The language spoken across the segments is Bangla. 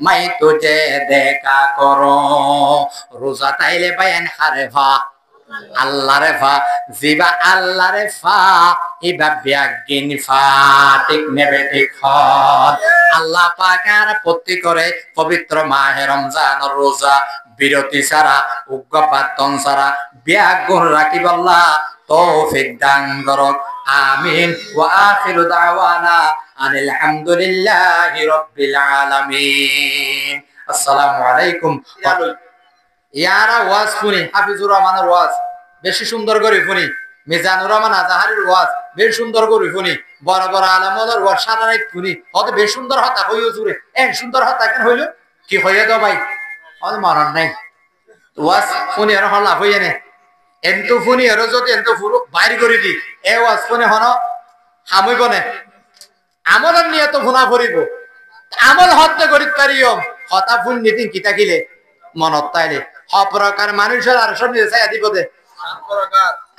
मैं तुझे देखा करूं रोजा ताइले बयान खारेफा আল্লাহ রে ফা জিবা আল্লাহ রে ফা ইবা বিয়াগিন ফা ঠিক নেবে ঠিক আল্লাহ পাক আর প্রতি করে পবিত্র মাহে রমজানের রোজা বিরতি ছাড়া উগ্রবাদন ছাড়া বিয়াগুন রাখিব আল্লাহ তৌফিক দান করুক আমিন ওয়া আখিরু দাওয়ানা আনিল হামদুলিল্লাহি রাব্বিল আলামিন আসসালামু আলাইকুম ইয়ারা ওয়াজ শুনি হাফিজুর রহমানের ওয়াজ বেশি সুন্দর করে শুনি মিজানুর রহমান আজহারির ওয়াজ বেশ সুন্দর করে শুনি বড় বড় আলেমদের ওয়াজ সারা রাত শুনি হতে বেশ সুন্দর হতা হইও জুরে এন সুন্দর হতা কেন হইল কি হইয়া দাও ভাই আর মারার নাই ওয়াজ শুনি আর হলা হইয়া নে এন্তু শুনি আর যদি এন্তু পুরো বাইর করে দি এ ওয়াজ শুনি হন হামইব না আমলের নিয়ত ভুনা ভরিব আমল হত্যা করিত পারিও হতা ফুল নীতি কিতা কিলে মনত তাইলে অপ্রকার মানুষের আর সব নিয়ে চাই দিবদে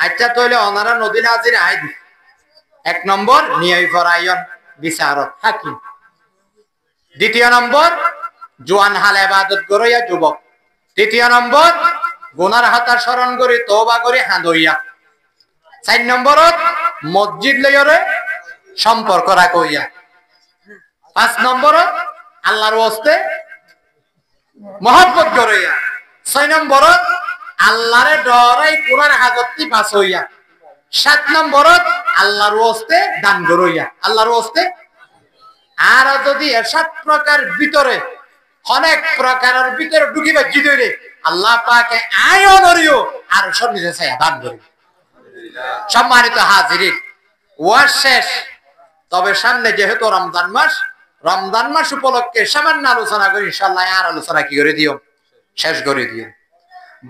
আচ্ছা তইলে অনারা নদী নাজির আইদ এক নম্বর নিয়ই ফরাইয়ন বিচারক হাকিম দ্বিতীয় নম্বর জোয়ান হাল ইবাদত করিয়া যুবক তৃতীয় নম্বর গুনার হাতার স্মরণ করে তওবা করে হাঁদইয়া চার নম্বরত মসজিদ লইরে সম্পর্ক রাখইয়া পাঁচ নম্বরত আল্লাহর ওয়াস্তে মহব্বত করিয়া ছয় নম্বরত আল্লাহরে ডরাই কোরআন হাজতটি পাস হইয়া সাত নম্বরত আল্লাহর ওয়াস্তে দান করিয়া আল্লাহর ওয়াস্তে আর যদি সাত প্রকার ভিতরে অনেক প্রকারের ভিতরে ঢুকিবা জিদইলে আল্লাহ পাকে আয়ন করিও আর সব নিজে চাই দান করি সম্মানিত হাজিরিন ওয়াজ শেষ তবে সামনে যেহেতু রমজান মাস উপলক্ষে সামান্য আলোচনা করি ইনশাআল্লাহ আর আলোচনা কি করে দিও শেষ করে দিও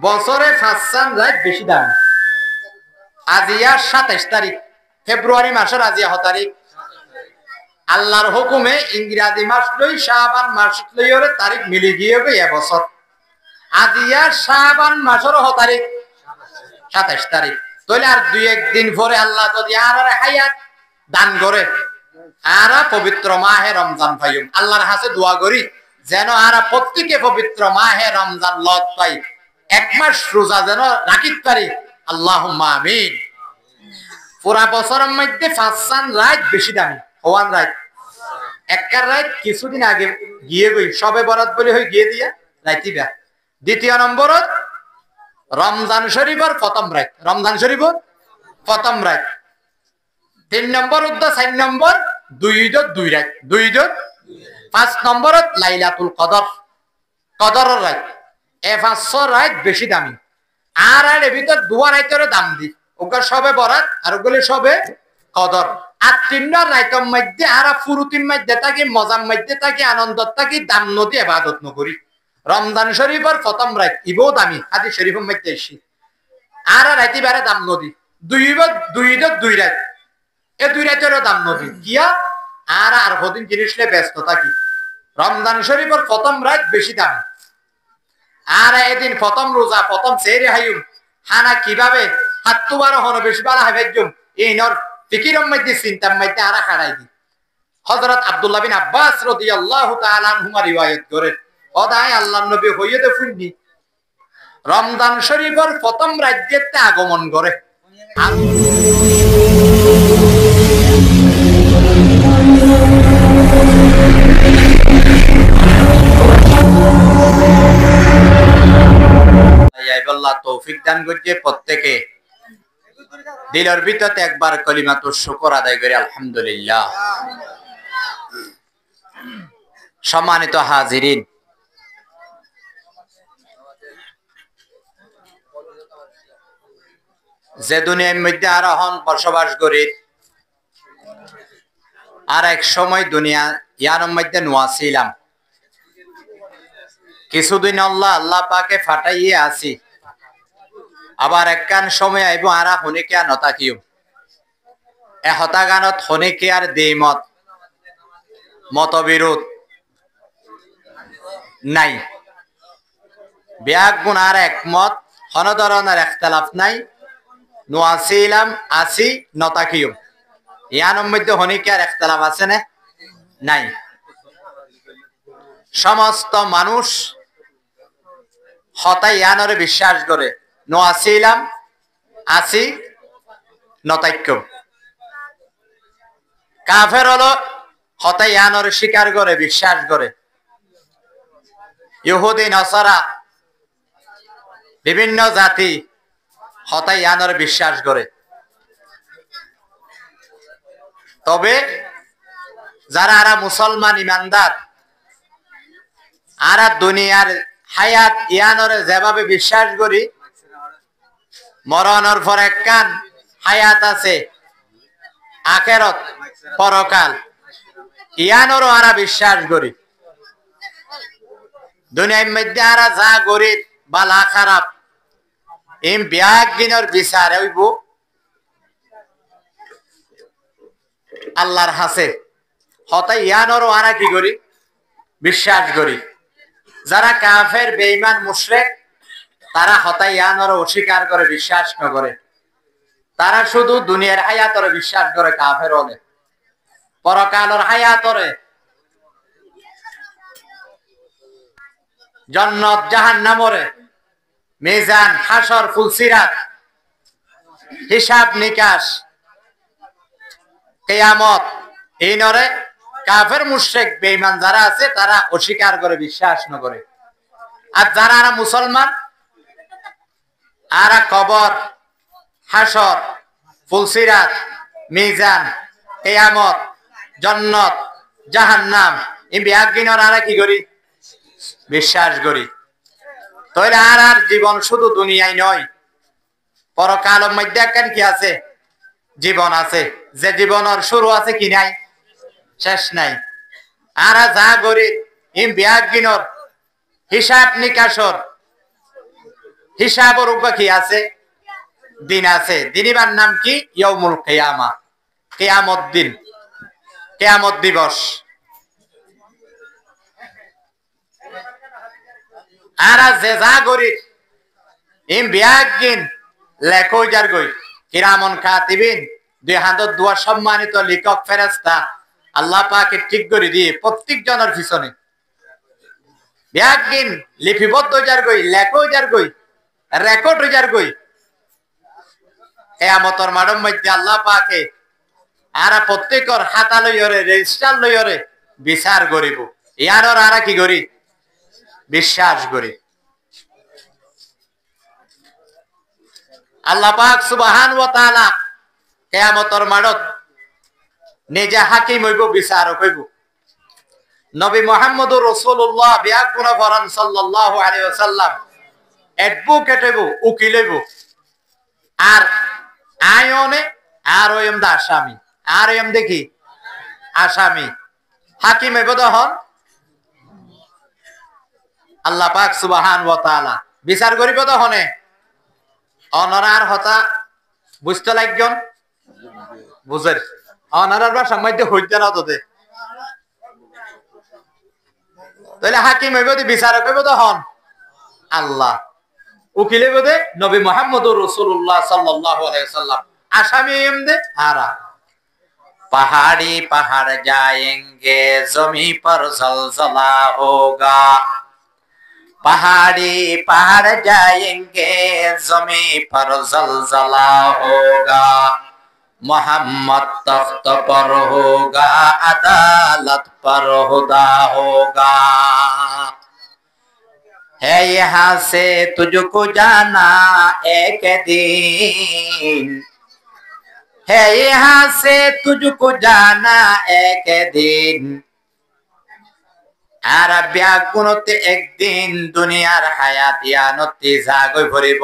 বছরে ফাঁসান রাত বেশি দাম আজিয়া 27 তারিখ ফেব্রুয়ারি মাসের আজিয়া 6 তারিখ আল্লাহর হুকুমে ইংরেজি মাস লই শাবান মাস লইরে তারিখ মিলি গিয়ে এবছর আজিয়া শাবান মাসের 6 তারিখ 27 তারিখ তাহলে আর দুই একদিন পরে আল্লাহ যদি আর হায়াত দান করে আর পবিত্র মাহে রমজান পাইম আল্লাহর কাছে দোয়া করি যেন আর প্রত্যেকে পবিত্র মাহে রমজান লত পাই এক মাস রোজা যেন রাখিতে পারি আল্লাহুম্মা আমিন পুরা বছরের মধ্যে ফাঁসান রাত বেশি দামি হওয়ান রাত এককার রাত কিছুদিন আগে গিয়ে গই সবে বরাত বলে হই গিয়ে দিয়া রাইতিবা দ্বিতীয় নম্বরত রমজান শরীফের প্রথম রাত রমজান শরীফের প্রথম রাত তিন নম্বর উদ্দা 4 নম্বর দুই রাত 5 নম্বরত লাইলাতুল কদরের রাত এ 500 রাত বেশি দামি আর এর ভিতর দুয়া রাতের দাম দি ওগা সবে বরাত আর ওগুলো সবে কদর আর তিন রাতের মধ্যে আর ফুরুতির মধ্যে থাকি মজার মধ্যে থাকি আনন্দত থাকি দাম নদী ইবাদত নকরি রমজান শরীফের প্রথম রাত ইবো দামি হাদিস শরীফের মধ্যে এসি আর রাতি বারে দাম নদী দুই রাত এ দুই রাতের দাম নদী কিয়া আর হদিন জিনিস নিয়ে ব্যস্ত থাকি রমজান শরীফের প্রথম রাত বেশি দামি আর এদিন প্রথম রোজা প্রথম সেরে হাইম হানা কিভাবে হাত তুবার হনো বেশি বালা হাইজুম এই নর ফিকিরম মধ্যে চিন্তার মধ্যে আর খাড়াই দি হযরত আব্দুল্লাহ বিন আব্বাস রাদিয়াল্লাহু তাআলা আনহুমা রিওয়ায়াত করেন ওদাই আল্লাহর নবী হইতে ফুননি রমজান শরীফের প্রথম রাজ্যেতে আগমন করে আর আল্লাহ তৌফিক দান করতে প্রত্যেকে দিলের ভিতরে একবার কলিমাতুর শুকর আদায় করে আলহামদুলিল্লাহ সম্মানিত হাজিরিন যে দুনিয়ার মধ্যে আর হন বসবাস করি আর এক সময় দুনিয়া ইয়ার মধ্যে নোয়াছিলাম কিছুদিন আল্লাহ পাকে ফাটাইয়ে আসি আবার একখান সময় আইব আর হনিকে আর নতাকিও এ হতাগানত হনিকে আর দেমত মতবিরোধ নাই ব্যাগ গুণ আর একমত হন ধরনের একতলাফ নাই নোয়াছিলাম আসি নতাকিও ইয়ার মধ্যে হনিকে আর একতলাফ আছে না নাই সমস্ত মানুষ হতাইয়ানরে বিশ্বাস করে নো আসিলাম আসি নতাক্য কাফের হলো হতাইয়ানরে স্বীকার করে বিশ্বাস করে ইহুদি নসারা বিভিন্ন জাতি হতাইয়ানরে বিশ্বাস করে তবে যারা আরা মুসলমান ইমানদার আরা দুনিয়ার হায়াত ইয়ানরে যেভাবে বিশ্বাস করি মরণের পর একখান হায়াত আছে আখেরত পরকাল ইয়ানরও আরা বিশ্বাস করি দুনিয়ার মধ্যে আরা যা করি বালা খারাপ এম বিয়াক দিনের বিচার হইব আল্লাহর হাসে হতাই ইয়ানরও আরা কি করি বিশ্বাস করি যারা কাফের বেঈমান মুশরিক তারা হতাই ইয়ানরও অস্বীকার করে বিশ্বাস না করে তারা শুধু দুনিয়ার হায়াতরে বিশ্বাস করে কাফের হলে পরকালের হায়াতরে জান্নাত জাহান্নামরে মিজান হাসর ফুলসিরাত হিসাব নিকাশ কিয়ামত এই নরে কাফের মুশরিক বেঈমান যারা আছে তারা অস্বীকার করে বিশ্বাস না করে আর যারা মুসলমান আরা কবর হাসর ফুলসিরাত মিজান কিয়ামত জান্নাত জাহান্নাম এই বিয়াগিনর আরা কি করি বিশ্বাস করি তাহলে আর জীবন শুধু দুনিয়ায় নয় পরকালের মধ্যে একখান কি আছে জীবন আছে যে জীবনের শুরু আছে কি নাই শেষ নাই আর যা করি এই বিয়াগিনর হিসাব নিকাশর হিসাবের উপর কি আছে দিন আছে দিনিবার নাম কি ইয়াউমুল কিয়ামা কিয়ামত দিন কিয়ামত দিবস আর যে যা করি ইম বিয়াগিন লেখো যার গই কিরামন কাতিবিন দুই হাজার দুয়া সম্মানিত লেখক ফেরেশতা আল্লাহ পাকে ঠিক করে দিয়ে প্রত্যেক জনের পিছনে বিয়াগিন লিপিবদ্ধ যার গই লেখো যার গই রেকর্ড যার গই কিয়ামতের মাঠের মধ্যে আল্লাহ পাকে আর প্রত্যেকর খাতা লইরে রেজিস্টার লইরে বিচার করিব ইয়ারর আর কি করি বিশ্বাস করি আল্লাহ পাক সুবহানাহু ওয়া তাআলা কিয়ামতের মাঠত নিজে হাকিম হইব বিচারক হইব নবী মুহাম্মদুর রাসূলুল্লাহ বিয়াগুনা ফরান সাল্লাল্লাহু আলাইহি ওয়াসাল্লাম অ্যাডভোকেট হইব উকিল হইব আর আয়নে আর ওইম দা আসামি আর ওইম দেখি আসামি হাকিম হইব তখন আল্লাহ পাক সুবহানাহু ওয়া তাআলা বিচার করিব তখনে অনরার হতা বুঝতে লাগজন বুঝের অনরার বা সম্মানিত হইতে না তোতে তাহলে হাকিম হইব বিচারক হইব তখন আল্লাহ উকিল হইব দে নবী মুহাম্মদুর রাসূলুল্লাহ সাল্লাল্লাহু আলাইহি ওয়াসাল্লাম আসামি এমদে আরা पहाड़ी पहाड़ जाएंगे जमी पर जलजला होगा पहाड़ी पहाड़ जाएंगे जमी पर जलजला होगा मोहम्मद तख्त पर होगा अदालत पर हुदा होगा है यहाँ से तुझको जाना एक दिन है यहाँ से तुझको जाना एक दिन আরবিয়া গুণতে একদিন দুনিয়ার হায়াত ইয়ানতে জাগই ভরিব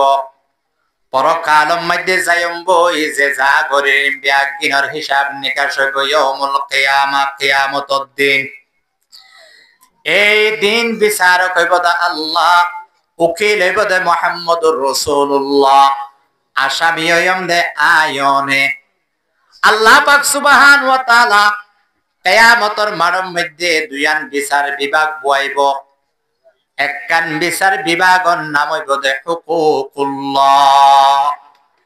পরকালম মধ্যে যাইম্ব এই যে জাগরে বিয়াগিনর হিসাব নিকাশ হইব ইয়াউমুল কিয়ামা কিয়ামতের দিন এই দিন বিচারক হইব দা আল্লাহ উকিল হইব দা মুহাম্মদুর রাসূলুল্লাহ আসামি হইম দে আয়নে আল্লাহ পাক সুবহানাহু ওয়া তাআলা কিয়ামতের মাঠের মধ্যে দুইয়ান বিচার বিভাগ বয়াইব একখান বিচার বিভাগের নাম হইব দে হুকুকুল্লাহ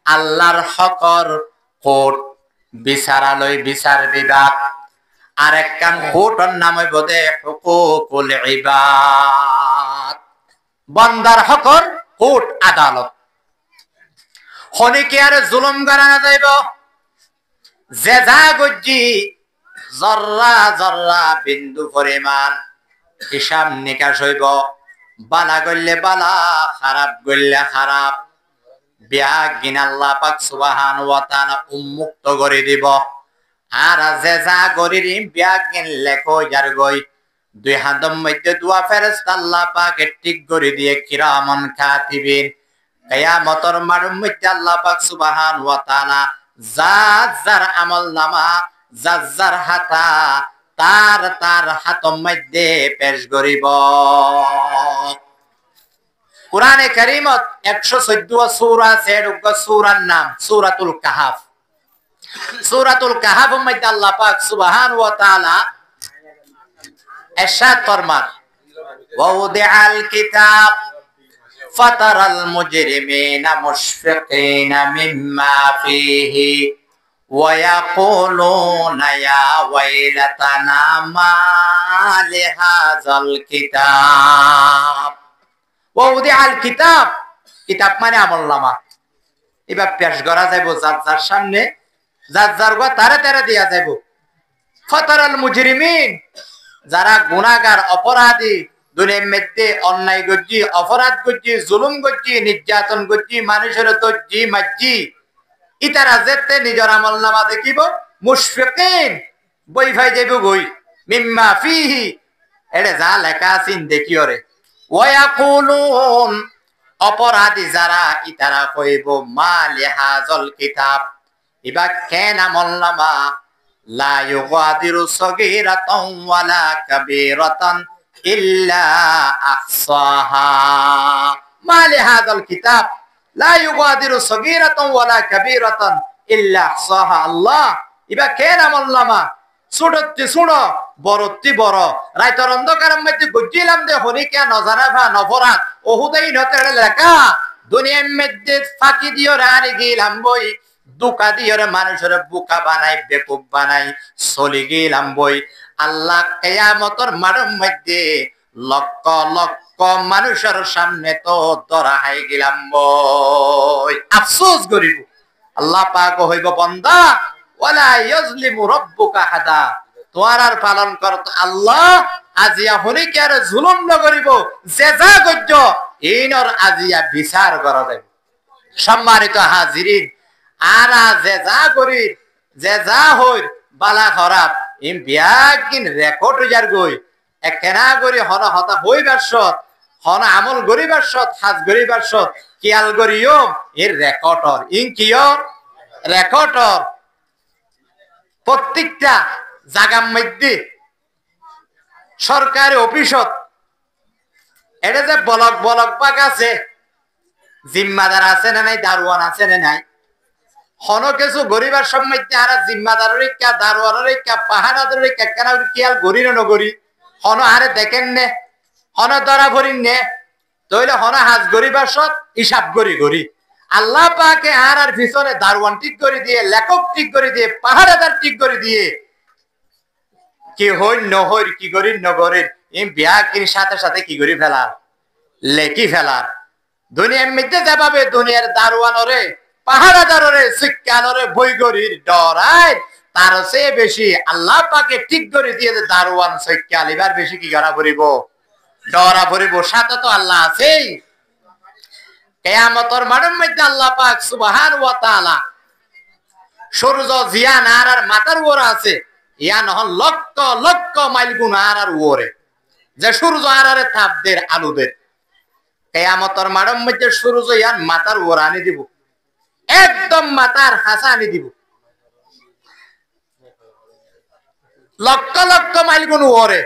আল্লাহর হকর কোর্ট বিচারালয় বিচার বিভাগ আর একখান হুটর নাম হইব দে হুকুকুল ইবাদ, বান্দার হকর হুট আদালত। হনিকে আর জুলুম করা না যাইব, যে যা গজ্জি জর্রা জর্রা বিন্দু পরিমাণ হিসাব নিকাশ হইব, বালা গল্লে বালা, খারাপ গল্লে খারাপ, বিয়াগিন আল্লাহ পাক সুবহানাহু ওয়া তাআলা উন্মুক্ত করে দিব। আর যে যা গরিরি বিয়াগিন লেখো যার গই, দুই হাতের মধ্যে দুয়া ফেরেশতা আল্লাহ পাক ঠিক করে দিয়ে কিরামান কাতিবিন, কিয়ামতের মাঠের মধ্যে আল্লাহ পাক সুবহানাহু ওয়া তাআলা যার যার আমলনামা, যার যার হাতা তার তার হাতের মধ্যে পেশ করিব। কুরআনে কারীমত 114 সূরা আছে, সূরার নাম সূরাতুল কাহাফ। সূরাতুল কাহাফের মধ্যে আল্লাহ পাক সুবহানাহু ওয়া তাআলা ইরশাদ ফরমান, ওয়া উদিআল কিতাব ফাতারাল মুজরিমিনা মুশফিকিনা মিম্মা ফীহি ওয়া ইয়াকুলুনা ইয়া ওয়াইলাতানা মা লিহাযাল কিতাব। ওয়া উদিআল কিতাব, কিতাব মানে আমলনামা। এবার পেশ করা যাইব যার যার সামনে, যার যার গো তারে তারে দিয়া যাইব। ফাতারাল মুজরিমিন, যারা গুনাহগার অপরাধী, দুনিয়ার মধ্যে অন্যায় করছি, অপরাধ করছি, জুলুম করছি, নির্যাতন করছি, মানুষের দর্জি মাজ্জি, ইতারা যেতে নিজের আমলনামা দেখিব, মুশফিকিন বই ভাই যাইব গই, মিম্মা ফিহি এড়ে যা লেখা আছেন দেখিও রে। ওয়া ইয়াকুলুন, অপরাধী যারা ইতারা কইব, মা লিহাযাল কিতাব, ইবা কেন আমলনামা লা ইউগাদিরু সগীরাতান ওয়ালা কাবীরাতান ইল্লা আহসাহা। মা লিহাযাল কিতাব লা ইউগাদিরু সগীরাতান ওয়ালা কাবীরাতান ইল্লা আহসাহা। আল্লাহ ইবা কেন আমলনামা ছোটতে ছোট বড়তে বড়, রাইতর অন্ধকারের মধ্যে গজ্জিলাম দে হরিকা নজারা ভা নফরাত ওহুদাই নতে লেখা, দুনিয়ার মধ্যে ফাঁকি দিও রানি গেলাম বই, দুকা দিয়ে মানুষের বুকা বানাই, বেকুব বানাই চলি গেলাম বই। আল্লাহ কিয়ামতের মাঠের মধ্যে লক্ষ লক্ষ মানুষের সামনে তো ধরা হাই গেলাম বই, আফসোস করিব। আল্লাহ পাক হইব, বান্দা ওয়ালা ইয়াজলিমু রাব্বুকা আহাদা, তোমার আর পালন করত আল্লাহ আজিয়া হনিকে আর জুলুম ন করিব, যে যা গজ্জ ইনর আজিয়া বিচার করা যাবে। সম্মানিত হাজিরিন, আর যে যা করি, যে যা হই বালা খারাপ ইম বিয়াকিন রেকর্ড যার গই, একনা করি হন হতা হইবার সৎ, হন আমল গরিবার সৎ, হাজ গরিবার সৎ, কিয়াল করিও এর রেকর্ডর, ইন কিয়র রেকর্ডর। প্রত্যেকটা জায়গার মধ্যে সরকারি অফিসত এটা যে বলক বলক বাগ আছে, জিম্মাদার আছে না নাই, দারোয়ান আছে না নাই, হন কিছু গরিবার সময় আর জিম্মাদারের রেখা, দারোয়ানের রেখা, পাহাড়াদের রেখা কেন কিয়াল গরি না নগরি, হন আরে দেখেন নে, হন ধরা ভরিন নে, তইলে হন হাজ গরিবার সৎ হিসাব গরি গরি। আল্লাহ পাকে আর আর পিছনে দারোয়ান ঠিক করে দিয়ে, লেখক ঠিক করে দিয়ে, পাহাড়াদার ঠিক করে দিয়ে, কি হই নহর কি করি নগরের এই বিয়াকির সাথে সাথে কি করি ফেলার, লেখি ফেলার। দুনিয়ার মধ্যে যাবে দুনিয়ার দারোয়ানরে, পাহাড়াদারে, শিক্ষানরে, বইগরির ডরায় তার চেয়ে বেশি আল্লাহ পাকে ঠিক করে দিয়ে দারোয়ান শিক্ষা এবার বেশি কি করা পড়িব, ডরা পড়িব। সাথে তো আল্লাহ আছেই। কিয়ামতের মাঠের মধ্যে আল্লাহ পাক সুবহানাহু ওয়া তাআলা সূর্য জিয়ান আর মাথার উপর আছে, ইয়া নহল লক্ষ লক্ষ মাইল গুণ আর উপরে, যে সূর্য আর তাপদের আলোদের। কিয়ামতের মাঠের মধ্যে সূর্য ইয়ান মাথার উপর আনি দিব, একদম মাথার হাসা আনি দিব, লক্ষ লক্ষ মাইল গুণ উপরে।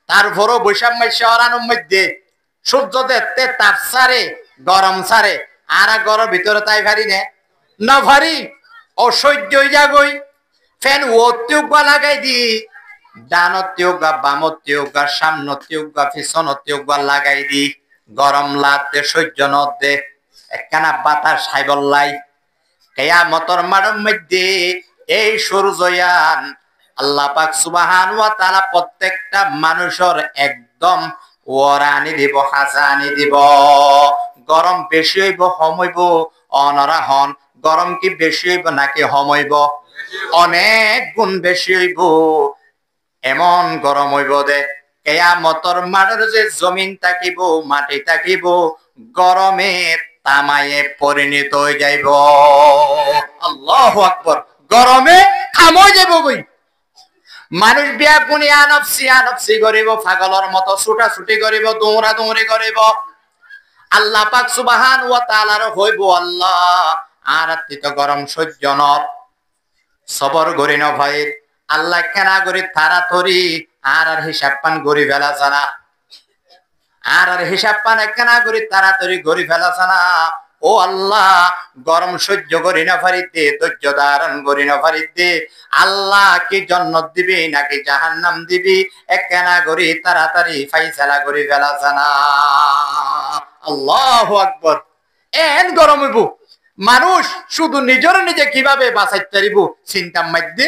তারপরও বৈশাখ মাসে অরানোর মধ্যে সূর্য দেখতে তাপ সারে, গরম সারে, আর গরম ভিতরে তাই ভারি নে না ভারি, অসহ্য যাগই। ফ্যান ওতেও লাগাই দি, ডানতেও গা, বামতেও গা, সামনতেও গা, পিছনতেও গা লাগাই দি, গরম লাগ দে, সহ্য ন দে, একখানা বাতাস সাইবল্লাই। কিয়ামতের মাঠের মধ্যে এই সূর্যয়ান আল্লাহ পাক সুবহানাহু ওয়া তাআলা প্রত্যেকটা মানুষের একদম ওরানি দিব, হাসানি দিব। গরম বেশি হইব কম হইব অনরা হন, গরম কি বেশি হইব নাকি কম হইব? অনেক গুণ বেশি হইব। এমন গরম হইব দে কিয়ামতের মাঠের যে জমিন থাকিব, মাটি থাকিব, গরমে তামায়ে পরিণত হয়ে যাইব। আল্লাহু আকবার। গরমে থামই যাইব কই। মানুষ বিয়া গুনিয়া নফসি করিব, পাগলের মতো ছুটাছুটি করিব, দৌড়া দৌড়ি করিব। আল্লাহ পাক সুবহানাহু ওয়া তাআলার হইব আল্লাহ আর তো গরম সহ্য নর, সবর করি না ভাই। আল্লাহ কেনা করি তাড়াতাড়ি আর হিসাব পান গড়ি ফেলা জানা, আর হিসাব পান কেনা করি তাড়াতাড়ি গড়ি ফেলা জানা। ও আল্লাহ গরম সহ্য করি না পারিতে, ধৈর্য ধারণ করি না পারিতে আল্লাহ কি জান্নাত দিবি নাকি জাহান্নাম দিবি একখানা করি তাড়াতাড়ি ফাইসালা করি ফেলা জানা। আল্লাহু আকবার। এন গরম হইব মানুষ শুধু নিজের নিজে কিভাবে বাঁচাইতে পারিব চিন্তার মধ্যে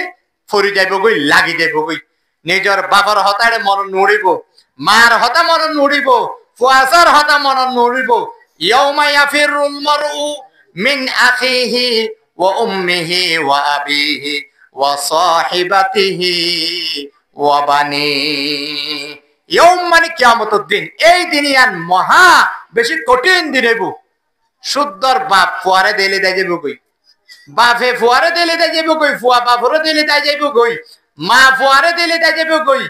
ফরি যাইব গই, লাগি যাইব গই। নিজের বাবার হতারে মন নড়িব, মার হতা মন নড়িব, ফুয়াসার হতা মন নড়িব। ইয়াউমা ইয়াফিরুল মারউ মিন আখিহি ওয়া উম্মিহি ওয়া আবিহি ওয়া সাহিবাতিহি ওয়া বানি। ইয়াউম মানে কিয়ামতের দিন। এই দিনিয়ান মহা বেশি কঠিন দিন হইব। শুদ্ধর বাপ ফুয়ারে দিলে দেয় যাইব কই, বাপে ফুয়ারে দিলে দেয় যাইব কই, ফুয়া বাপরে দিলে দেয় যাইব কই, মা ফুয়ারে দিলে দেয় যাইব কই,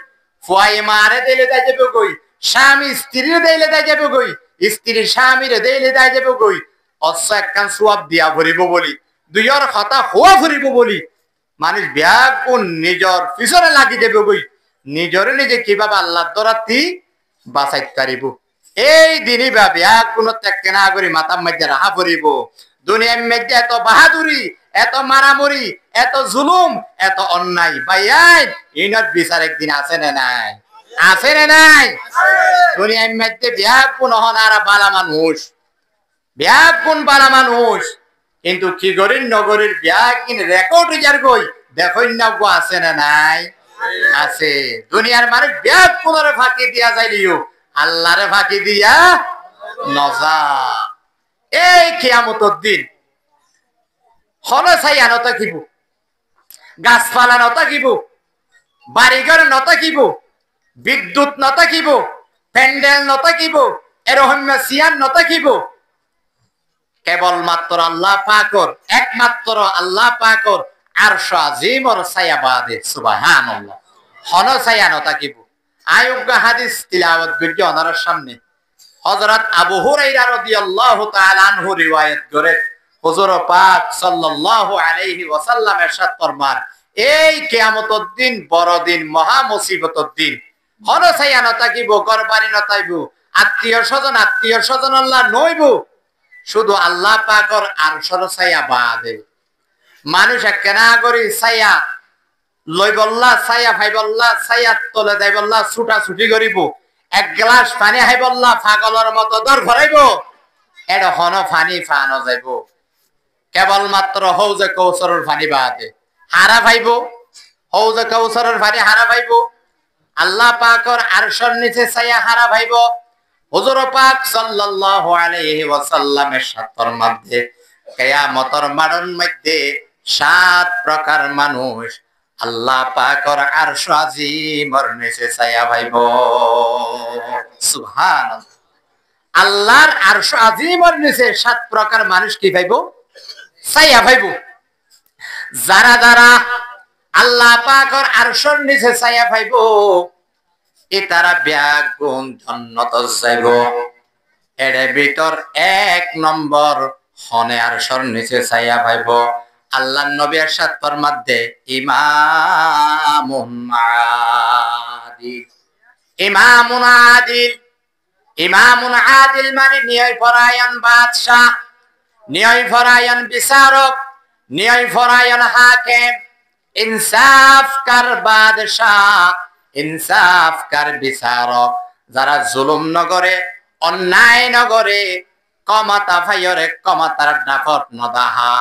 ফুয়াই মারে দিলে দেয় যাইব কই, স্বামী স্ত্রীর দিলে দেয় যাইব কই, স্ত্রী স্বামীর দিলে দেয় যাইব কই। অশ্ব একখান সোয়াব দিয়া ভরিব বলি, দুইয়ের কথা হওয়া ভরিব বলি মানুষ ব্যাগুণ নিজর পিছনে লাগি যাবে কই। নিজরে নিজে কিভাবে আল্লাহর দরাতি বাঁচাইতে পারিব এই দিনই ভাবে কোনো ত্যাগ না করি মাথার মধ্যে রাহা পড়িব। দুনিয়ার মধ্যে এত বাহাদুরি, এত মারামারি, এত জুলুম, এত অন্যায় ভাইয়াই ইনার বিচার একদিন আছে না নাই? আছে না নাই? দুনিয়ার মধ্যে ব্যাগুণ হন আর বালা মানুষ, ব্যাগুণ বালা মানুষ, কিন্তু কি করি নগরীর ব্যাগিন রেকর্ড যার কই দেখই না গো আছে না নাই? আছে। দুনিয়ার মানুষ ব্যাগ পুনরে ফাঁকি দিয়া যাইলিও আল্লাহরে ফাঁকি দিয়া নজা। এই কিয়ামতের দিন হলো ছাইয়া নতাকিব, গাছপালা নতাকিব, বাড়িঘর নতাকিব, বিদ্যুৎ নতাকিব, প্যান্ডেল নতাকিব, এরকম সিয়ান নতাকিব। কেবলমাত্র আল্লাহ পাকর, একমাত্র আল্লাহ পাকর আরশ আজিমর ছায়া বাদে। সুবহানাল্লাহ। হন ছায়া নতাকিব। আয়োগ্য হাদিস তিলাওয়াত করি ওনার সামনে। হযরত আবু হুরায়রা রাদিয়াল্লাহু তাআলা আনহু রিওয়ায়াত করে হুজুর পাক সাল্লাল্লাহু আলাইহি ওয়াসাল্লাম ইরশাদ ফরমান, এই কিয়ামতের দিন বড় দিন, মহা মুসিবতের দিন। হন ছায়া নতাকিব, ঘরবাড়ি নতাইব, আত্মীয় স্বজন আল্লাহ নইব, শুধু আল্লাহ পাকর আরশের ছায়া বাদে। মানুষ কেনা করি ছায়া লই বললা, ছায়া ভাই বললা, ছায়া তলে যাই বললা ছুটা ছুটি করিব, এক গ্লাস পানি হাই বললা পাগলের মতো দর ভরাইব, এটা হন পানি ফানো যাইব। কেবলমাত্র হৌজে কৌশরের পানি বাদে হারা ভাইব, হৌজে কৌশরের পানি হারা ভাইব, আল্লাহ পাকর আরশের নিচে ছায়া হারা ভাইব। হুজুর পাক সাল্লাল্লাহু আলাইহি ওয়াসাল্লামের সাতর মধ্যে কিয়ামতের মাঠের মধ্যে 7 প্রকার মানুষ আল্লাহ পাকর আরশ আজিমর নিচে ছায়া পাইব। সুবহানাল্লাহ। আল্লাহর আরশ আজিমর নিচে 7 প্রকার মানুষ কি পাইব? ছায়া পাইব। যারা যারা আল্লাহ পাকর আরশের নিচে ছায়া পাইব এ তারা ব্যাগুণ জান্নাত যাইব। এর ভিতর 1 নম্বর হনে আরশের নিচে ছায়া পাইব আল্লাহর নবী ইরশাদ ফরমাতে ইমামুন আদিল। ইমামুন আদিল, ইমামুন আদিল মানে ন্যায় পরায়ণ বাদশা, ন্যায় পরায়ণ বিচারক, ন্যায় পরায়ণ হাকিম, ইনসাফকার বাদশা, ইনসাফকার বিচারক। যারা জুলুম নগরে, অন্যায় নগরে, ক্ষমতা ভাইয়রে ক্ষমতার দাপট নদাহা,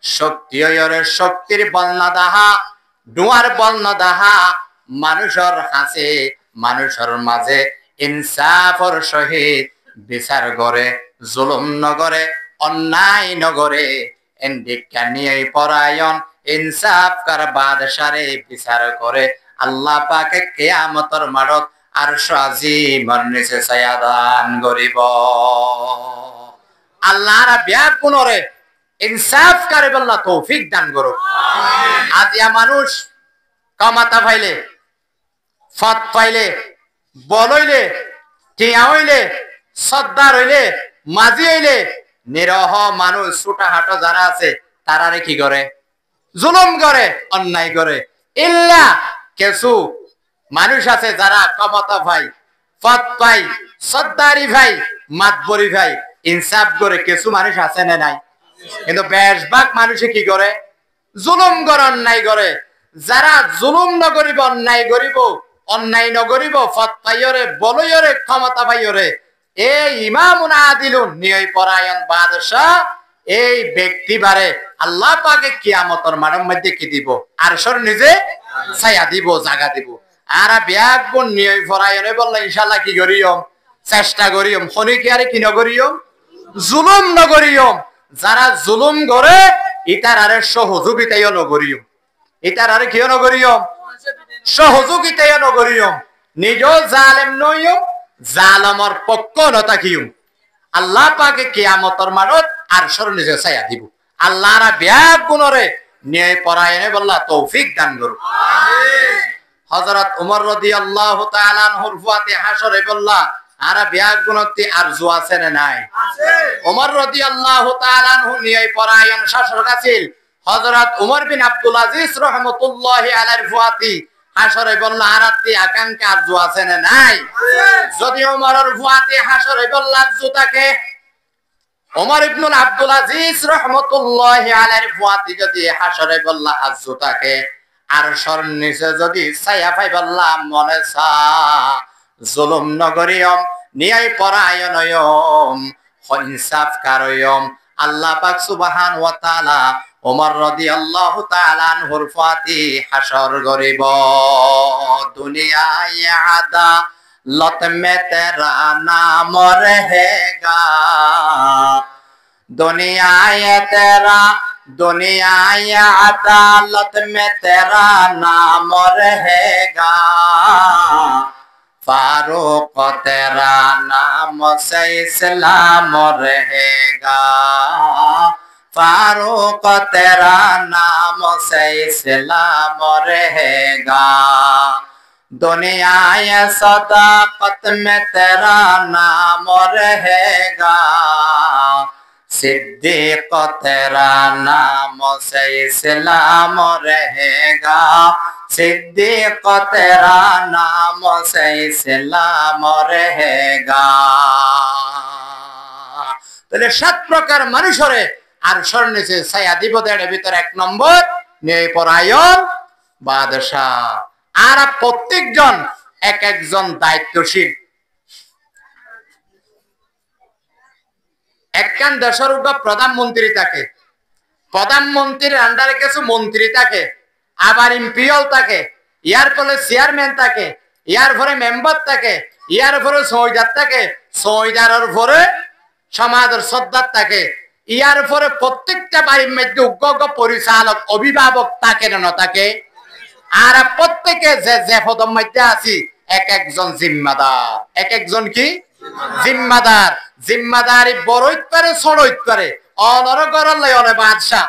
শক্তি হইরে শক্তির বল নদাহা, ডুয়ার বর্ণ দাহা মানুষের হাসে মানুষের মাঝে ইনসাফর সহিত বিচার করে জুলুম নগরে অন্যায় নগরে এন্ডিকা নিয়ে পরায়ণ ইনসাফ কার বাদশারে বিচার করে আল্লাহ পাকে কিয়ামতের মাঠত আরশ আজিমের নিচে ছায়া দান করিব আল্লাহর ব্যাগ গুণরে ইনসাফ করে বল্লা তৌফিক দান করুক আজিয়া মানুষ কামাতা পাইলে ফাত পাইলে বলইলে টিয়া হইলে সর্দার হইলে মাঝি হইলে নিরহ মানুষ ছোটাহাটো যারা আছে তারারে কি করে জুলুম করে অন্যায় করে ইল্লা কিছু মানুষ আছে যারা ক্ষমতা ভাই পদ পাই সর্দারি ভাই মাতবরি ভাই ইনসাফ করে কিছু মানুষ আছে না নাই কিন্তু বেশভাগ মানুষে কি করে জুলুম করে অন্যায় করে যারা জুলুম নগরিব অন্যায় করিব অন্যায় নগরিব পদ পাইয়রে বলইয়রে ক্ষমতা পাইয়রে এই ইমামুন আদিলুন নিয় পরায়ণ বাদশাহ এই ব্যক্তি বারে আল্লাহ পাকে কিয়ামতের মাঠের মধ্যে কি দিব আরশের নিজে ছায়া দিব জায়গা দিব আর ব্যাগ গুণ নিয় পরায়ণে বললে ইনশাআল্লাহ কি করিয়ম চেষ্টা করিয়ম খনি কি আরে কি নগরিয়ম জুলুম নগরিয়ম যারা জুলুম করে ইতার আরে সহযোগিতায় নগরিয়ম ইতার আরে কি নগরিয়ম সহযোগিতায় নগরিয়ম নিজ জালেম নইয়ম জালামর পক্ষ নতাকিয়ম আল্লাহ পাকে কিয়ামতের মাঠত আরশের নিচে ছায়া দিব আল্লাহর ব্যাগ গুণরে ন্যায় পরায়ণে বল্লা তৌফিক দান করুক আমিন হযরত ওমর রাদিয়াল্লাহু তাআলা আনহুর ফুয়াতে হাসরে বল্লা আর ব্যাগ গুণতে আরজু আছে না নাই আছে ওমর রাদিয়াল্লাহু তাআলা আনহু ন্যায় পরায়ণ শাসক আছেন হযরত ওমর বিন আব্দুল আজিজ রাহমাতুল্লাহি আলাইহির ফুয়াতি হাসরে বল্লা আরাতি আকাঙ্ক্ষা আরজু আছে না নাই যদি ওমরের ফুয়াতে হাসরে বল্লা আরজু থাকে ওমর ইবনুল আব্দুল আজিজ রাহমাতুল্লাহি আলাইহির ফুয়াতি যদি হাসরে বল্লা আরজু থাকে আরশের নিচে যদি ছায়া পাই বল্লা মনে সা জুলুম নগরিয়ম ন্যায় পরায়ণয়ম ইনসাফ কারয়ম আল্লাহ পাক সুবহান ওয়া তাআলা ওমর রাদিয়াল্লাহু তাআলা আনহুর ফাতি হাসর গরিব দুনিয়ায় আদা লত মে তেরা নাম রহেগা দুনিয়ায় আদালত মে তেরা নাম রহেগা फारूक तेरा नाम से इस्लाम रहेगा फारूक तेरा नाम से इस्लाम रहेगा दुनिया सदाकत में तेरा नाम रहेगा सिद्दीक तेरा नाम से इस्लाम रहेगा सिद्दीक तेरा नाम से इस्लाम रहेगा তাহলে সাত প্রকার মানুষরে আরশের নিচে ছায়া দিব এর ভিতর এক নম্বর ন্যায় পরায়ণ বাদশা আর প্রত্যেকজন এক একজন দায়িত্বশীল একখান দেশের উপর প্রধানমন্ত্রী থাকে প্রধানমন্ত্রীর আন্ডারে কিছু মন্ত্রী থাকে আবার এমপিও থাকে ইয়ার পরে চেয়ারম্যান থাকে ইয়ার পরে মেম্বার থাকে ইয়ার পরে সৌদার থাকে সৌদারের পরে সমাজের সর্দার থাকে ইয়ার পরে প্রত্যেকটা বাড়ির মধ্যে উগ্র পরিচালক অভিভাবক থাকে না থাকে আর প্রত্যেকে যে যে পদের মধ্যে আছি এক একজন জিম্মাদার এক একজন কি জিম্মাদার জিম্মাদারি বড়ইত পারে ছোড়ইত পারে অনর গরলে অনে বাদশাহ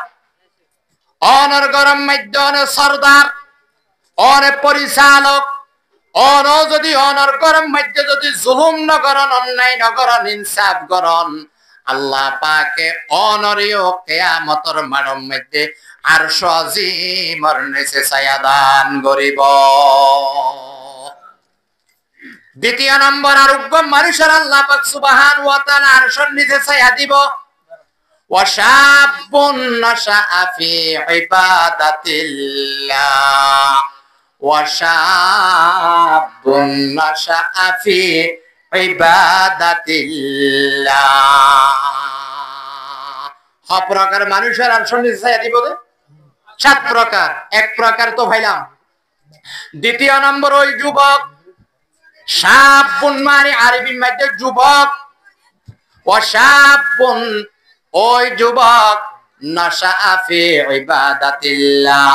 অনর গরম মধ্যে অনে সর্দার অনে পরিচালক অন যদি অনর গরম মধ্যে যদি জুলুম নগরন অন্যায় নগরন ইনসাফ গরন আল্লাহ পাকে অনরিও কিয়ামতের মাঠের মধ্যে আরশ আজিমের নিচে ছায়া দান করিব দ্বিতীয় নম্বর আরোগ্য মানুষের আল্লাহ পাক সুবহান ওয়া তাআলা আরশের নিচে ছায়া দিব ওয়াশাবুন নাশা ফি ইবাদাতিল্লাহ ওয়াশাবুন নাশা ফি ইবাদাতিল্লাহ প্রকার মানুষের আরশের নিচে ছায়া দিব 7 প্রকার। এক প্রকার তো ভাইলাম। দ্বিতীয় নম্বর ওই যুবক, শাবুন মানে আরবি মধ্যে যুবক, ও শাবুন ওই যুবক, নাশা ফি ইবাদাতিল্লাহ,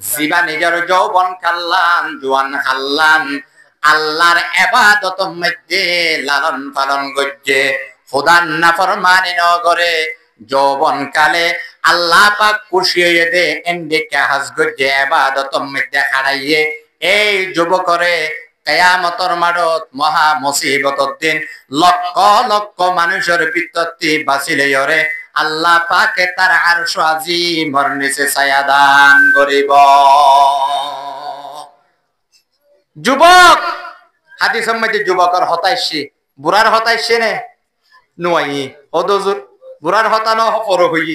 জিবা নিজের যৌবন কাল্লান, জোয়ান হাল্লান, আল্লাহর ইবাদতের মধ্যে লালন পালন করছে, খোদার নাফরমানি ন করে যৌবন কালে আল্লাহ পাক খুশি হয়ে দে এন্ডে কাজ করছে ইবাদতের মধ্যে হারাইয়ে। এই যুবকরে কিয়ামতের মাঠত মহা মুসিবতের দিন লক্ষ লক্ষ মানুষের বিপত্তি বাঁচিলে ওরে আল্লাহ পাকে তার আরশ আজিমের নিচে ছায়া দান করিব। যুবক হাদিসের মধ্যে যুবকের হতাইছে, বুড়ার হতাইছে নে নুয়াই হদজুর বুড়ার হতা ন পর হই,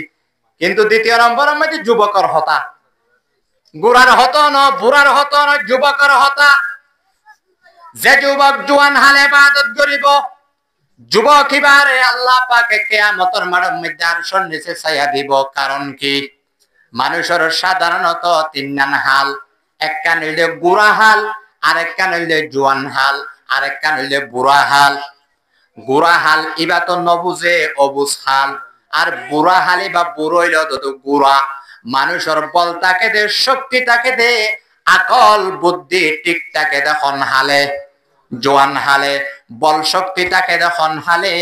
কিন্তু দ্বিতীয় নম্বরের মধ্যে যুবকের হতা, গুড়ার হত ন বুড়ার হত ন যুবকের হতা। যে যুবক জোয়ান হালে ইবাদত করিব, যুবক এবারে আল্লাহ পাকে কিয়ামতের মাঠের মধ্যে আরশের নিচে ছায়া দিব। কারণ কি? মানুষের সাধারণত 3 নান হাল, একটা হইলে বুড়া হাল, আরেকটা হইলে জোয়ান হাল, আরেকটা হইলে বুড়া হাল। বুড়া হাল ইবা তো নবুঝে অবুঝ হাল, আর বুড়া হালি বা বুড়ো হইল তো গুড়া। মানুষের বল তাকে দে, শক্তি তাকে দে, আকল বুদ্ধি ঠিক তাকে দেখুন হালে জোয়ান হালে, বল শক্তি তাকে দেখুন হালে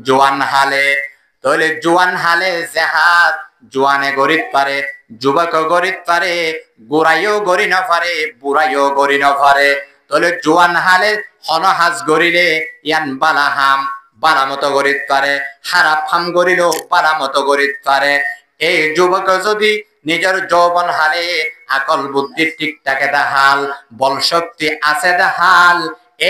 জোয়ান হালে। তাহলে জোয়ান হালে জাহাজ জোয়ানে গরিত পারে, যুবক গরিত পারে, গোড়াইও গড়ি না পারে, বুড়াইও গড়ি না পারে। তাহলে জোয়ান হালে হনহাজ গড়িলে ইয়ান বালাহাম বালা মতো গড়িত পারে, খারাপ হাম গড়িলেও বালা মতো গড়িত পারে। এই যুবক যদি নিজের যৌবন হালে আকল বুদ্ধি ঠিক থাকে হাল, বল শক্তি আছে হাল,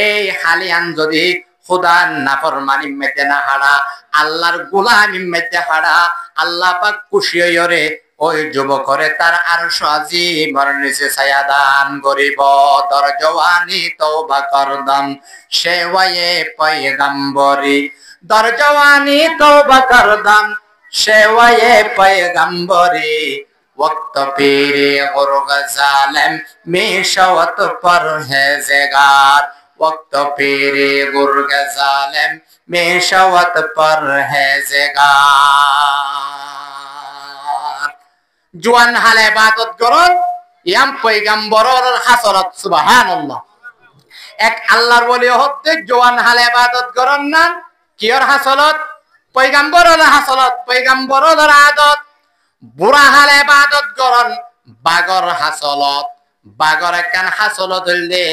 এই হালিয়ান যদি খুদার নাফরমানি মেতে না হারা, আল্লাহর গোলামি মেতে হারা, আল্লাহ পাক খুশি হইরে ওই যুবকরে তার আরশ আজিমের নিচে ছায়া দান করিব। দর জওয়ানি তওবা করদান সেওয়ায়ে পয়গম্বরি, দর জওয়ানি তওবা করদান সেওয়ায়ে পয়গম্বরি, वक्त पीरे गुर्ग जालिम मेशवत परहेज़गार, वक्त पीरे गुर्ग जालिम मेशवत परहेज़गार। जुआन हाले इबादत करन ইয়াম পয়গম্বরের হাসরত সুবহানাল্লাহ। এক আল্লাহর ওলি হতে জওয়ান হালে ইবাদত করন না, কিয়র হাসলত? পয়গম্বরের হাসলত, পয়গম্বরের আদত। বুড়া হালে ইবাদত করন বাগর হাসলত, বাগর একখান হাসলত হইলে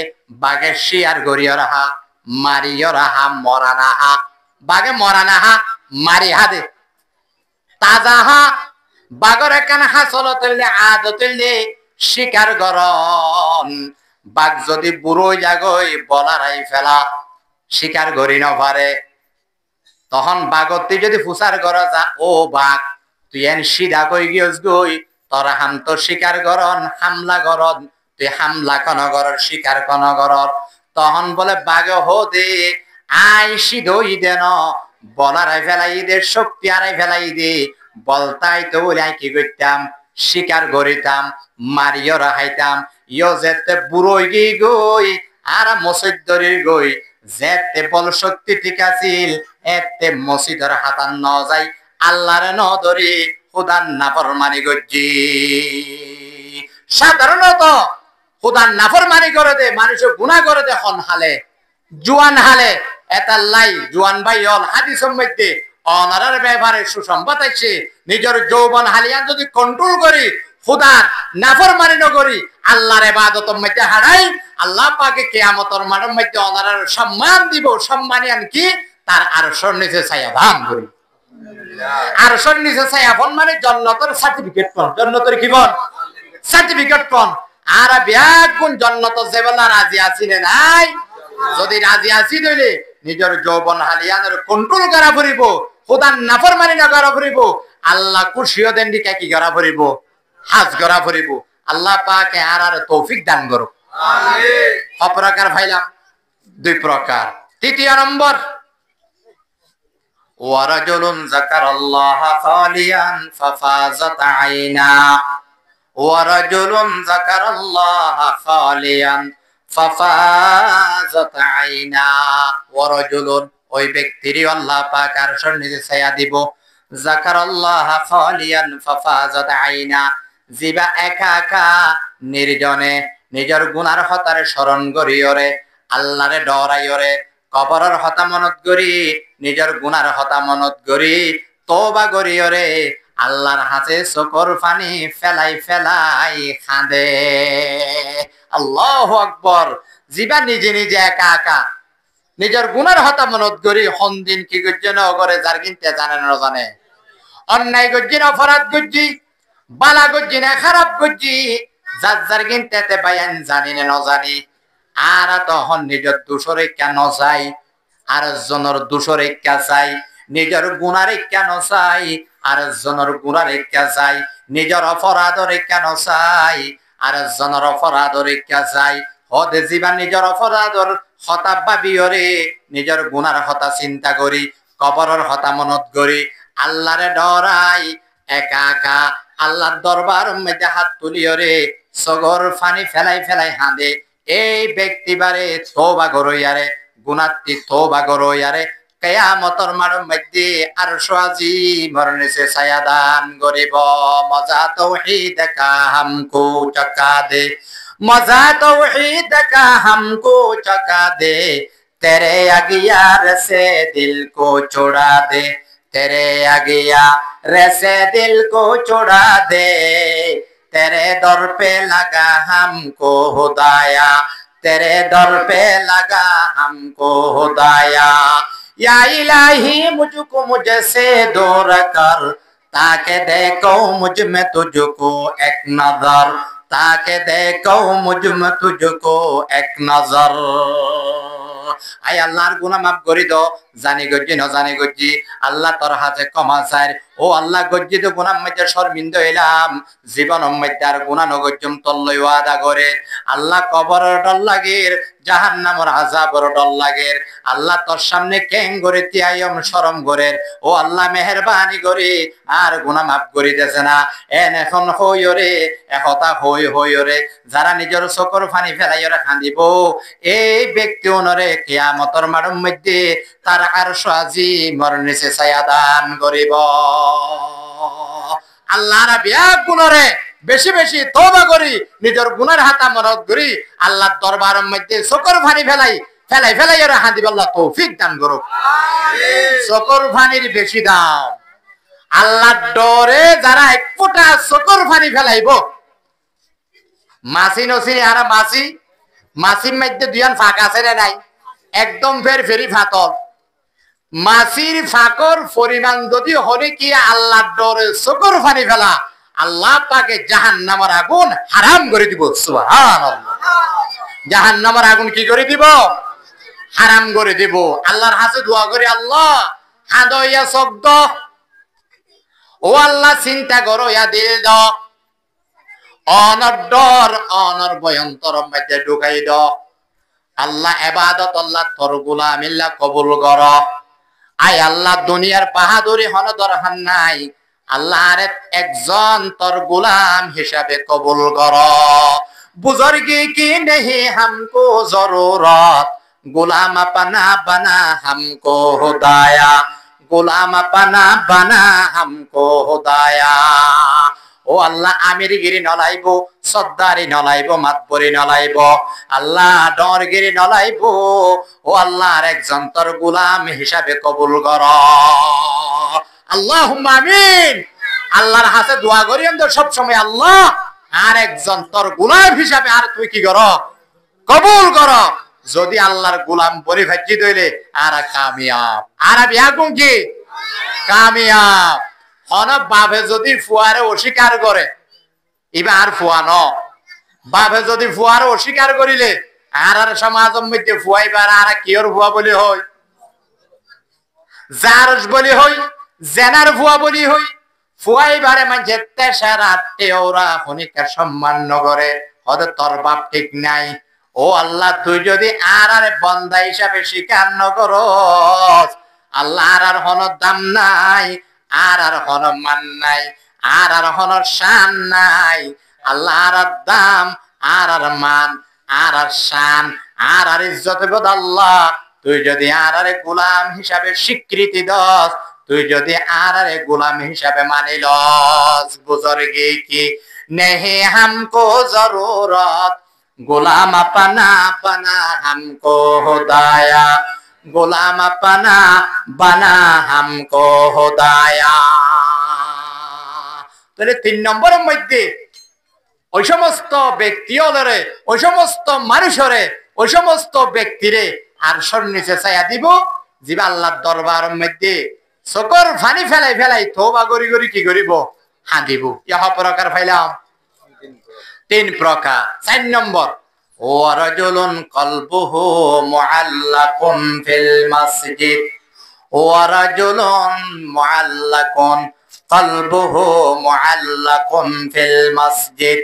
বাগে শিয়ার গড়িয়ে রাহা, মারিও রাহা, মরা নাহা, বাগে মরা নাহা, মারি হাদে তাজা হা। বাগর একখান হাসলত হইলে আদত হইলে শিকার গরন, বাঘ যদি বুড়ো জাগই বলারাই ফেলা শিকার গড়ি ন পারে, তখন বাগতি যদি ফুসার করা যা, ও বাঘ তুই এন সিধা কই গিয়স গই, তোর হাম তো শিকার গরন হামলা গরন, তুই হামলা কোন গরর শিকার কোন গরর। তখন বলে বাঘ হো দে আই সিধই দেন, বলারাই ফেলাই দে, শক্তি আরাই ফেলাই দে, বলতাই তো বলে আই কি করতাম শিকার গড়িতাম, মারিও রাখাইতাম। ইয় যেতে বুড়োই গি গই আর মসজিদরি গই, যেতে বল শক্তি ঠিক আছিল এতে মসজিদের হাতান ন যাই, আল্লাহর ন ধরি খুদার নাফরমানি গজ্জি। সাধারণত খুদার নাফরমানি করে দে, মানুষ গুনাহ করে দে হন হালে, জুয়ান হালে এটা লাই জুয়ান ভাই হল হাদিসের মধ্যে অনারার ব্যাপারে সুসংবাদ আছে। নিজের যৌবন হালিয়ান যদি কন্ট্রোল করি, খুদার নাফরমানি ন করি, আল্লাহর ইবাদতের মধ্যে হারাই, আল্লাহ পাকে কিয়ামতের মাঠের মধ্যে অনারার সম্মান দিব। সম্মানিয়ান কি? তার আরশের নিচে ছায়া দান করি। আরশের নিচে ছায়া ফোন মানে জান্নাতের সার্টিফিকেট পান, জান্নাতের কি বল সার্টিফিকেট পান। আর ব্যাগুন জান্নাত যেবেলা রাজি আছি না নাই, যদি রাজি আছি দইলে নিজের যৌবন হালিয়ানের কন্ট্রোল করা পড়িব, খুদার নাফরমানি না করা পড়িব, আল্লাহ খুশিও দেন দিকে কি করা পড়িব, হাজ করা পড়িব। আল্লাহ পাকে আর তৌফিক দান করো, আমিন। অপ্রকার ভাইলাম 2 প্রকার। তৃতীয় নম্বর ওয়ারাজুলুন যাকারাল্লাহ খালিয়ান ফাফাজাত আইনা, ওয়া রাজুলুন যাকারাল্লাহা খালিয়ান ফাফাযাত আইনা। ওয়া রাজুলুন, ওই ব্যক্তিরই আল্লাহ পাক আরশের নিচে ছায়া দিব, যাকারাল্লাহা খালিয়ান ফাফাযাত আইনা, জিবা একা একা নির্জনে নিজের গুনার হতারে স্মরণ করিয়রে, আল্লাহরে ডরাইয়রে, কবরের হতা মনত করি, নিজের গুনার হতা মনত করি, তওবা করিয়রে, আল্লাহর হাতে চোখর পানি ফেলাই ফেলাই কাঁদে। আল্লাহু আকবার। জিবা নিজে নিজে একা একা নিজের গুনার হতা মনত করি, হন্দিন কি করছে না করে যার কিনতে জানে না জানে, অন্যায় করছি না অপরাধ করছি, বালা করছি না খারাপ করছি, যার যার কিনতে বায়ান জানি না জানি। আর তখন নিজের দোষরে কেন চাই, আর জনের দোষরে কে চাই, নিজের গুণারে কেন চাই, আর জনের গুণারে কে চাই, নিজের অপরাধরে কেন চাই, আর জনের অপরাধরে কে চাই। হদে জীবা নিজের অপরাধর হতা ভাবিয়রে, নিজের গুণার হতা চিন্তা করি, কবরের হতা মনত করি, আল্লাহরে ডরাই, একা একা আল্লাহর দরবার মধ্যে হাত তুলিয়রে, সগর ফানি ফেলাই ফেলাই হাঁদে। এই ব্যক্তি বারে তওবা করইয়ারে, গুনাতি তওবা করইয়ারে, কিয়ামতের মাঠের মধ্যে আরশ আজিমের নিচে ছায়া দান করিব। মজা তাওহীদ কা হামকো চকা দে, मजा तौहीद का हमको चका दे, तेरे अगियार से दिल को छुड़ा दे, तेरे अगियार से दिल को छुड़ा दे, तेरे दर पे लगा हमको खुदाया, तेरे दर पे लगा हमको खुदाया। या इलाही मुझको मुझसे दूर कर, ताकि देखो मुझ में तुझको एक नजर, ताकि देखो मुझ में तुझको एक नजर। আই আল্লাহর গুনাহ মাফ করে দাও, জানি গজ্জি ন জানি গজ্জি, আল্লাহ তোর হাতে ক্ষমা চাই। ও আল্লাহ গজ্জি তো গুনাহ মধ্যে শর্মিন্দ হইলাম, জীবন মধ্যে আর গুনাহ নগজ্জম তল্লই ওয়াদা করে। আল্লাহ কবরের ডর লাগের, জাহান্নামের আযাবের ডর লাগের। আল্লাহ তোর সামনে কেং করে তিয়ায়ম শরম করে। ও আল্লাহ মেহেরবানি করে আর গুনাহ মাফ করে দেছে না। এন এখন হইরে একতা হইরে, যারা নিজের চোখের পানি ফেলাইরে কাঁদিব, এই ব্যক্তি ওনরে কিয়ামতের মাঠের মধ্যে তার আরশ আজিমের নিচে ছায়া দান করিব। আল্লাহর বিয়াক গুণরে বেশি বেশি তওবা করি, নিজের গুনার হাতা মনত করি, আল্লাহর দরবারের মধ্যে চোখের পানি ফেলাই ফেলাই ফেলাই আর হাঁদিব। আল্লাহ তৌফিক দান করুক। চোখের পানির বেশি দাম। আল্লাহর ডরে যারা এক ফোঁটা চোখের পানি ফেলাইব, মাছি নছিনি আর মাছি, মাছির মধ্যে দুইয়ান ফাঁক আছে না নাই? একদম ফেরি ফাতল। মাছির ফাঁকর পরিমাণ যদি হলে কি আল্লাহর ডরে চোখের পানি ফেলা, আল্লাহ পাকে জাহান্নামের আগুন হারাম করে দিব। সুবহানাল্লাহ। জাহান্নামের আগুন কি করে দিব? হারাম করে দিব। আল্লাহর কাছে দোয়া করি, আল্লাহ হাদইয়া শব্দ, ও আল্লাহ চিন্তা করো ইয়া দিল দাও, অনর ডর অনর ভয়ন্তর মধ্যে ঢুকাই দাও। আল্লাহ ইবাদত আল্লাহ তোর গোলামিল্লাহ কবুল কর। আয় আল্লাহ দুনিয়ার বাহাদুরি হন দরকার নাই, আল্লাহর একজন তোর গোলাম হিসাবে কবুল কর। বুজুর্গি কি নেহি হামকো জরুরত, গোলাম আপনা বানা হামকো খুদায়া, গোলাম আপনা বানা হামকো খুদায়া। ও আল্লাহ আমিরগিরি নলাইব, সর্দারি নলাইব, মাতবরি নলাইব, আল্লাহ ডরগিরি নলাইব। ও আল্লাহর একজন তোর গোলাম হিসাবে কবুল কর। আল্লাহুম্মা আমিন। আল্লাহর হাতে দোয়া করি আমরা সব সময়, আল্লাহ আর একজন তোর গোলাম হিসাবে আর তুই কি কর? কবুল কর। যদি আল্লাহর গোলাম পরিভাজ্য হইলে আর কামিয়াব। আর বিয়াগুম কি কামিয়াব। হন বাপে যদি ফুয়ারে অস্বীকার করে, এবার আর ফুয়া ন, বাপে যদি ফুয়ারে অস্বীকার করিলে আর আর সমাজের মধ্যে ফুয়াইবার আর কিয়র ফুয়া বলি হই, জারস বলি হই, জেনার ফুয়া বলি হই। ফুয়াইবারে মানে তেসার আটে ওরা খনিকার সম্মান নগরে, হয়তো তোর বাপ ঠিক নাই। ও আল্লাহ তুই যদি আর আর বন্দা হিসাবে স্বীকার নগর, আল্লাহ আর হনর দাম নাই, আর হন মান নাই, আর হনর শান নাই। আল্লাহ আর দাম আর মান আর শান আর ইজ্জত বোধ আল্লাহ তুই যদি আর গোলাম হিসাবে স্বীকৃতি দস, তুই যদি আর গোলাম হিসাবে মানিলস, বুজুর্গে কি নেহি হামকো জরুরত গোলাম আপনা বানা হামকো খুদায়া, গোলাম আপনা বানা হামকো খুদায়া। তাহলে 3 নম্বরের মধ্যে ওই সমস্ত ব্যক্তি হলরে, ওই সমস্ত মানুষরে, ওই সমস্ত ব্যক্তিরে আর নিচে ছায়া দিব যিবা আল্লাহর দরবারের মধ্যে চোখের পানি ফেলাই ফেলাই তওবা করি করি কি করিব, হাঁদিব। ইহা প্রকার পাইলাম 3 প্রকার। 4 নম্বর ওয়ারাজুলুন কলবুহু মুআল্লাকুন ফিল মাসজিদ, ওয়ারাজুলুন মুআল্লাকুন কলবুহু মুআল্লাকুন ফিল মাসজিদ,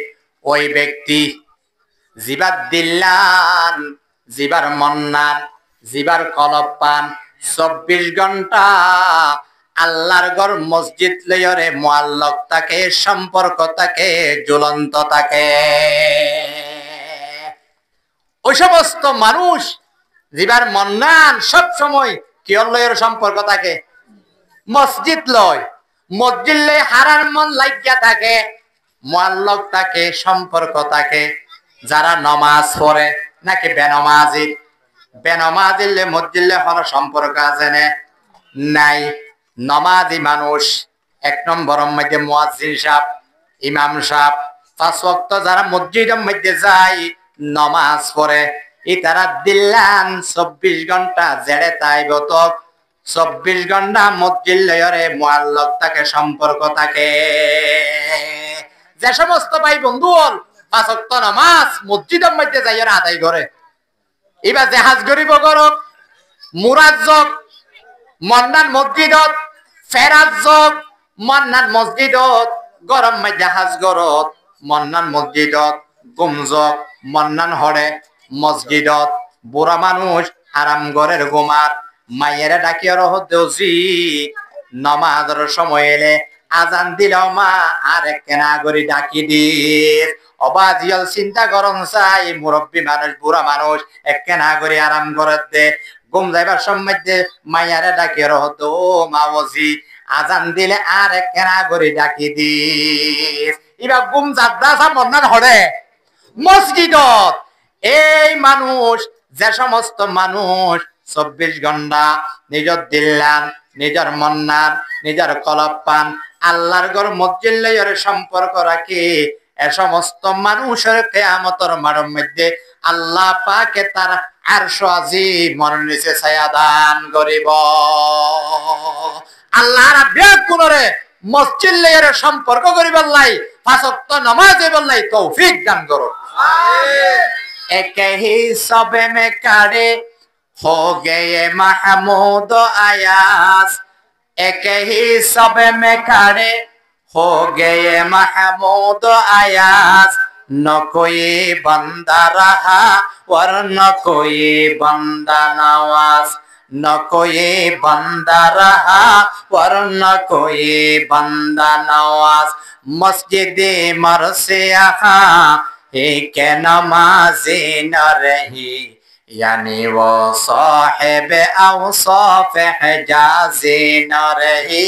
ওই ব্যক্তি জিবার দিল্লান, জিবার মন্নান, জিবার কলব পান 24 ঘন্টা আল্লাহর ঘর মসজিদ লয়রে মুআল্লাক থাকে, সম্পর্ক থাকে, জ্বলন্ত থাকে। ওই সমস্ত মানুষ জিবার মন্নান সব সময় কি লয়ের সম্পর্ক থাকে, মসজিদ লয়, মসজিদ লয় হারার মন লাগিয়া থাকে, মুআল্লাক থাকে, সম্পর্ক থাকে। যারা নমাজ পড়ে নাকি বেনমাজি, বেনমাজিলে মসজিদে কোনো সম্পর্ক আছে না? নাই। নমাজি মানুষ 1 নম্বরের মধ্যে মুয়াজ্জিন সাহেব, ইমাম সাহেব 5 ওয়াক্ত যারা মসজিদের মধ্যে যায় নমাজ পড়ে, তারা দিল্লান 24 ঘন্টা জেড়ে তাইব তো 24 ঘন্টা মসজিদ লয়রে মুআল্লাক থাকে, সম্পর্ক থাকে। যে সমস্ত ভাই বন্ধু হল 5 ওয়াক্ত নামাজ মসজিদের মধ্যে যাইয়া আদায় করে, এবার জাহাজ গরিব করক মুরাদ যোগ মন্নান মসজিদত, ফেরাজ যোগ মন্নান মসজিদত, গরম মধ্যে জাহাজ গরত মন্নান মসজিদত, গুম যোগ মন্নান হরে মসজিদত। বুড়া মানুষ আরাম ঘরের ঘুমার, মায়েরা ডাকিয়া রহ দেউছি নমাজের সময় এলে আজান দিলাও মা আর কেনা করি ডাকি দিস। অবাজিয়াল চিন্তা করন চাই মুরব্বী মানুষ, বুড়া মানুষ কেনা করে আরাম করে দে, ঘুম যাইবার সময় দে মাইয়ারে ডাকিয়ে রহত ও মা বসি আজান দিলে আর কেনা করে ডাকি দিস। এবার ঘুম যাদ্দা মন্নান হরে মসজিদত। এই মানুষ, যে সমস্ত মানুষ 24 ঘন্টা নিজের দিল্লান, নিজের মন্নান, নিজের কলব পান আল্লাহর ঘর মসজিদ লইয়ের সম্পর্ক রাখে, এ সমস্ত মানুষের কিয়ামতের মাঠের মধ্যে আল্লাহ পাকে তার আরশ আজিমের নিচে ছায়া দান করিব। আল্লাহ রাব্বুল কুলরে মসজিদ লইয়ের সম্পর্ক করিবার লাই 5 ওয়াক্ত নামাজ পড়িবার লাই তৌফিক দান করো। আমিন। এক হি সবে মে কাড়ে हो गए महमूद आयास, एक ही सब में खड़े हो गए महमूद आयास, न कोई बंदा रहा और न कोई बंदा नवाज, न कोई बंदा रहा और न कोई बंदा नवाज। मस्जिद मरसे एक नमाज़ी न रही, यानी वो साहिब औसाफ हिजाज़ी न रही,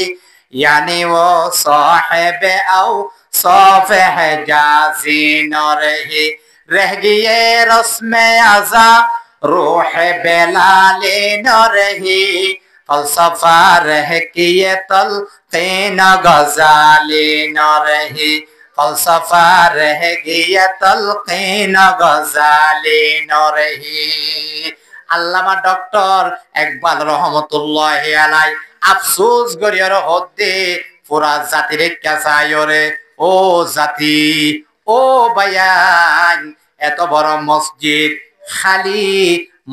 यानी वो साहिब औसाफ हिजाज़ी न रही। रह गए रस्म अज़ा रूह बेलाली न रही, फलसफा रह किए तलक़ीन गज़ाली न रही, फलसफा रह गया तलक़ीन गज़ाली न रही। আল্লামা ডক্টর ইকবাল রহমতুল্লাহি আলাই আফসোস করিয়ার হতে পুরা জাতির কাছায়রে, ও জাতি, ও বায়ান, এত বড় মসজিদ খালি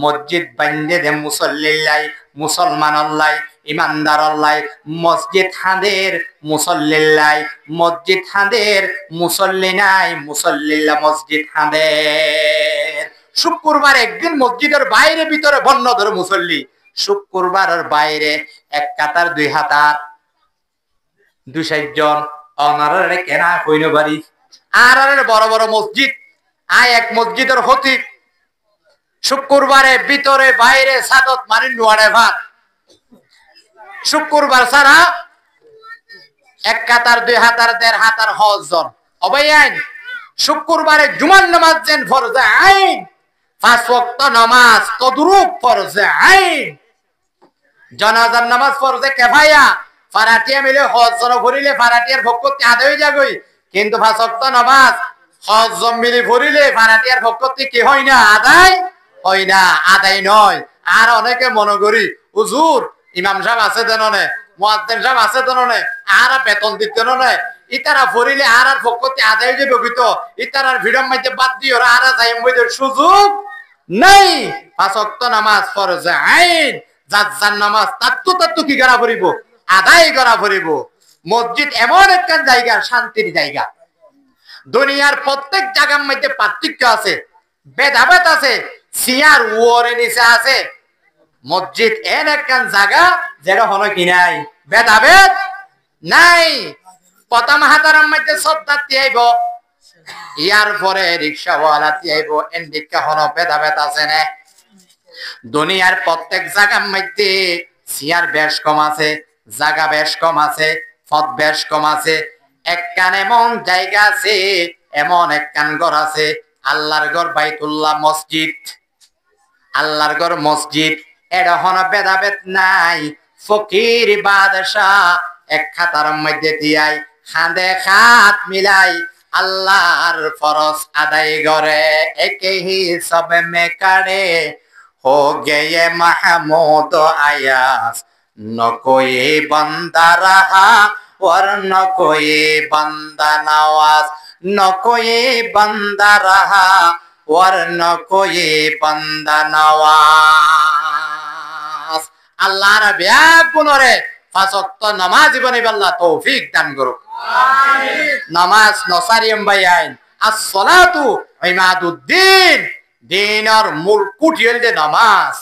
মসজিদ বান্ধে দে মুসল্লিল্লাই, মুসলমানল্লাই, ইমানদারল্লাই, মসজিদ হাঁদের মুসল্লিল্লাই, মসজিদ হাঁদের মুসল্লি নাই, মুসল্লিল্লা মসজিদ হাঁদের। শুক্রবার একদিন মসজিদের বাইরে ভিতরে বন্য ধরে মুসল্লি, শুক্রবারের বাইরে 1 কাতার 2 হাতার 2-4 জন অনারে কেনা কইনো বাড়ি আর বড় বড় মসজিদ এক মসজিদের খতিব শুক্রবারে ভিতরে বাইরে সাদত মারি নোয়ারে ভাত শুক্রবার ছাড়া 1 কাতার 2 হাতার 1.5 হাতার হজ জন অবৈ আইন শুক্রবারে জুমার নামাজ যেন ফরজে আইন 5 ওয়াক্ত নামাজ তদরূপ ফরজে আইন জানাজার নামাজ ফরজে কিফায়া ফারাটিয়া মিলে হজ জন করিলে ফারাটিয়ার ভক্তি আদায় হয়ে যাগই কিন্তু 5 ওয়াক্ত নামাজ হজ জন মিলে করিলে ফারাটিয়ার ভক্তি কি হয় না আদায় হয় না আদায় নয় আর অনেকে মনে করি হুজুর ইমাম সাহেব আছে দেননে মুয়াজ্জিন সাহেব আছে দেননে আর বেতন দিতে ননে ইতারা ফরিলে আর ভক্তি আদায় হয়ে যাবে তো ইতারার ভিড়ের মধ্যে বাদ দিও আর যাইম বইদের সুযোগ নাই 5 ওয়াক্ত নামাজ ফরজ আইন যার নামাজ তাত্তু কি করা পড়িব আদায় করা পড়িব মসজিদ এমন একটা জায়গা শান্তির জায়গা দুনিয়ার প্রত্যেক জায়গার মধ্যে পার্থক্য আছে ভেদাভেদ আছে সিয়ার ওরে নিচে আছে মসজিদ এন একটা জায়গা যেটা হলো কি নাই ভেদাভেদ নাই প্রথম হাতার মধ্যে শ্রদ্ধা তিয়াইব ইয়ার পরে রিক্সাওয়ালা তিয়াইব এন্ডিকা হলো ভেদাভেদ আছে না দুনিয়ার প্রত্যেক জায়গার মধ্যে সিয়ার বেশ কম আছে জায়গা বেশ কম আছে পথ বেশ কম আছে একখান এমন জায়গা আছে এমন একখান ঘর আছে আল্লাহর ঘর বাইতুল্লাহ মসজিদ আল্লাহর ঘর মসজিদ এটা হন ভেদাভেদ নাই ফকির বাদশাহ 1 খাতার মধ্যে দিয়াই খাঁদে খাত মিলাই আল্লাহর ফরজ আদায় করে একে হি সব মে কাড়ে हो गए महमूद आयास न कोई बंदा रहा और न कोई बंदा नवाज न कोई बंदा रहा और न कोई बंदा नवाज अल्लाह रब्या गुनरे 5 ওয়াক্ত নামাজ জীবনে আল্লাহ তৌফিক দান করুক আমিন নামাজ নসারিয়াম বাইন as-salatu ইমাদুদ্দিন দিনের মূল কুটি হইল নামাজ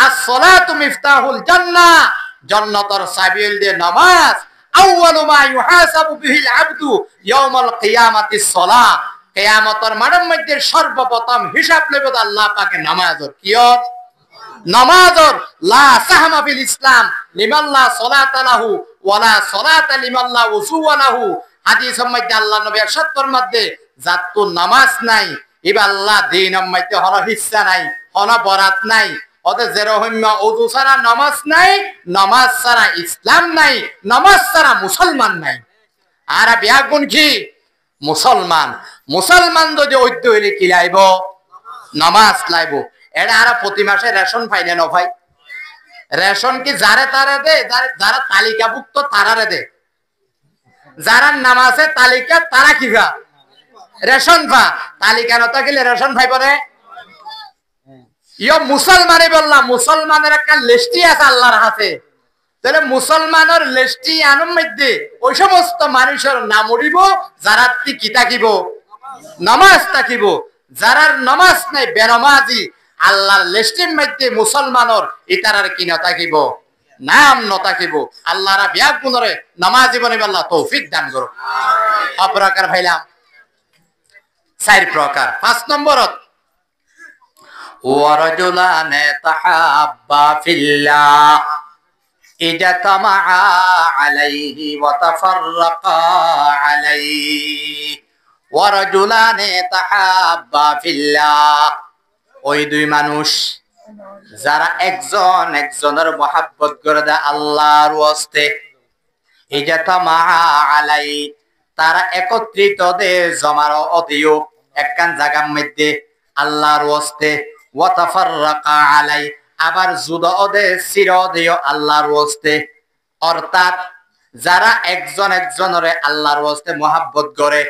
as-salatu মিফতাহুল জান্নাহ জান্নাতের চাবি হইল নামাজ আউয়ালু মা ইউহাসাবু বিহিল আবদু ইয়াউমাল কিয়ামাতিস সালাত কিয়ামতের মাঠের মধ্যে সর্বপ্রথম হিসাব লইব আল্লাহ পাকের নামাজের কিয়ত নামাজের লা সাহমা ফিল ইসলাম লিমান লা সালাতা লাহু ওয়ালা সালাতা লিমান লা উযুওয়া লাহু হাদিসের মধ্যে আল্লাহ নবী ارشاد ফরমাতে যাত নামাজ নাই এবার আল্লাহ দিনের মধ্যে হলো হিস্সা নাই হলো বরাত নাই ওতে যেরকম ওযু ছাড়া নামাজ নাই নামাজ ছাড়া ইসলাম নাই নামাজ ছাড়া মুসলমান নাই আর বিয়াগুন কি মুসলমান মুসলমান যদি ঐক্য হইলে কি লাইব নামাজ লাইব এটা আর প্রতি মাসে রেশন পাই না ভাই রেশন কি যারে তারে দে যারা তালিকাভুক্ত তারারে দে যারা নামাজে তালিকা তারা কিবা রেশন পা তালিকা নতা গেলে রেশন ভাই পরে ইয়ো মুসলমানে বললাম মুসলমানের একটা লিস্টি আছে আল্লাহর হাতে তাহলে মুসলমানের লিস্টি আনুম মধ্যে ওই সমস্ত মানুষের নাম উড়িব যারা কি থাকিব নামাজ থাকিব যারা নামাজ নাই বেনামাজি আল্লাহর লিস্টির মধ্যে মুসলমানের ইতারার কি নতাকিব নাম নতাকিব আল্লাহরা বিয়াক গুণরে নামাজ জীবনে আল্লাহ তৌফিক দান করুক অপরাকার ভাইলাম 4 প্রকার 5 নম্বরত ওয়ারাজুলানে তাহাব্বা ফিল্লাহ ইজতামা আলাইহি ওয়া তাফাররাকা আলাইহি ওয়ারাজুলানে তাহাব্বা ফিল্লাহ ওই দুই মানুষ যারা একজন একজনের মহব্বত করে দেয় আল্লাহর ওয়াস্তে ইজতামা আলাই তারা একত্রিত দে জমার অদিও একখান জায়গার মধ্যে আল্লাহর ওয়াস্তে ওয়া তাফাররাকা আলাই আবার জুদা ওদে চির দিও আল্লাহর ওয়াস্তে অর্থাৎ যারা একজন একজনের আল্লাহর ওয়াস্তে মহব্বত করে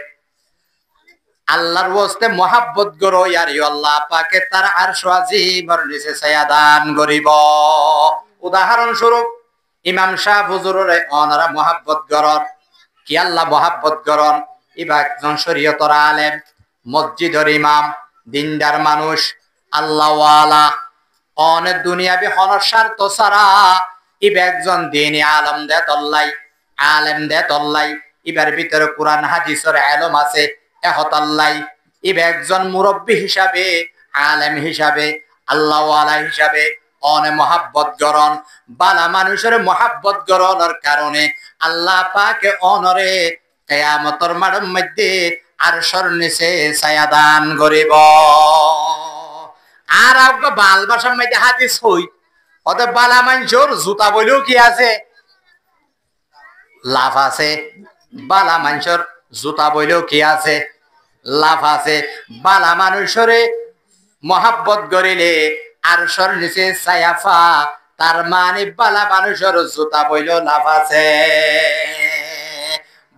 আল্লাহর ওয়াস্তে মহব্বত করো ইয়ার আল্লাহ পাকে তার আরশ আজিমের নিচে ছায়া দান করিব উদাহরণ স্বরূপ ইমাম সাহেব হুজুরে ওনারা মহব্বত করন কি আল্লাহ মহব্বত করন ইবা একজন শরীয়তের আলেম মসজিদের ইমাম দিনদার মানুষ আল্লাহ ওয়ালা অনেক দুনিয়াবি হনর স্বার্থ ছাড়া ইবা একজন দিনী আলেম দে তল্লাই ইবার ভিতরে কোরআন হাদিসের ইলম আছে এহতাল্লাই ইবে একজন মুরব্বী হিসাবে, আলেম হিসাবে, আল্লাহ ওয়ালা হিসাবে অনে মহাব্বত গরণ, বালা মানুষের মহাব্বত গরণের কারণে আল্লাহ পাকে অনরে কিয়ামতের মাঠের মধ্যে আরশের নিচে ছায়া দান করিব। আর আগে ভালবাসার মধ্যে হাদিস হই ওদের বালা মানুষের জুতা বলেও কি আছে, লাভ আছে। বালা মানুষের জুতা বলেও কি আছে, লাভ আছে। বালা মানুষরে মহাব্বত করিলে আরশের নিচে ছায়া পা, তার মানে বালা মানুষের জুতা বইলেও লাভ আছে।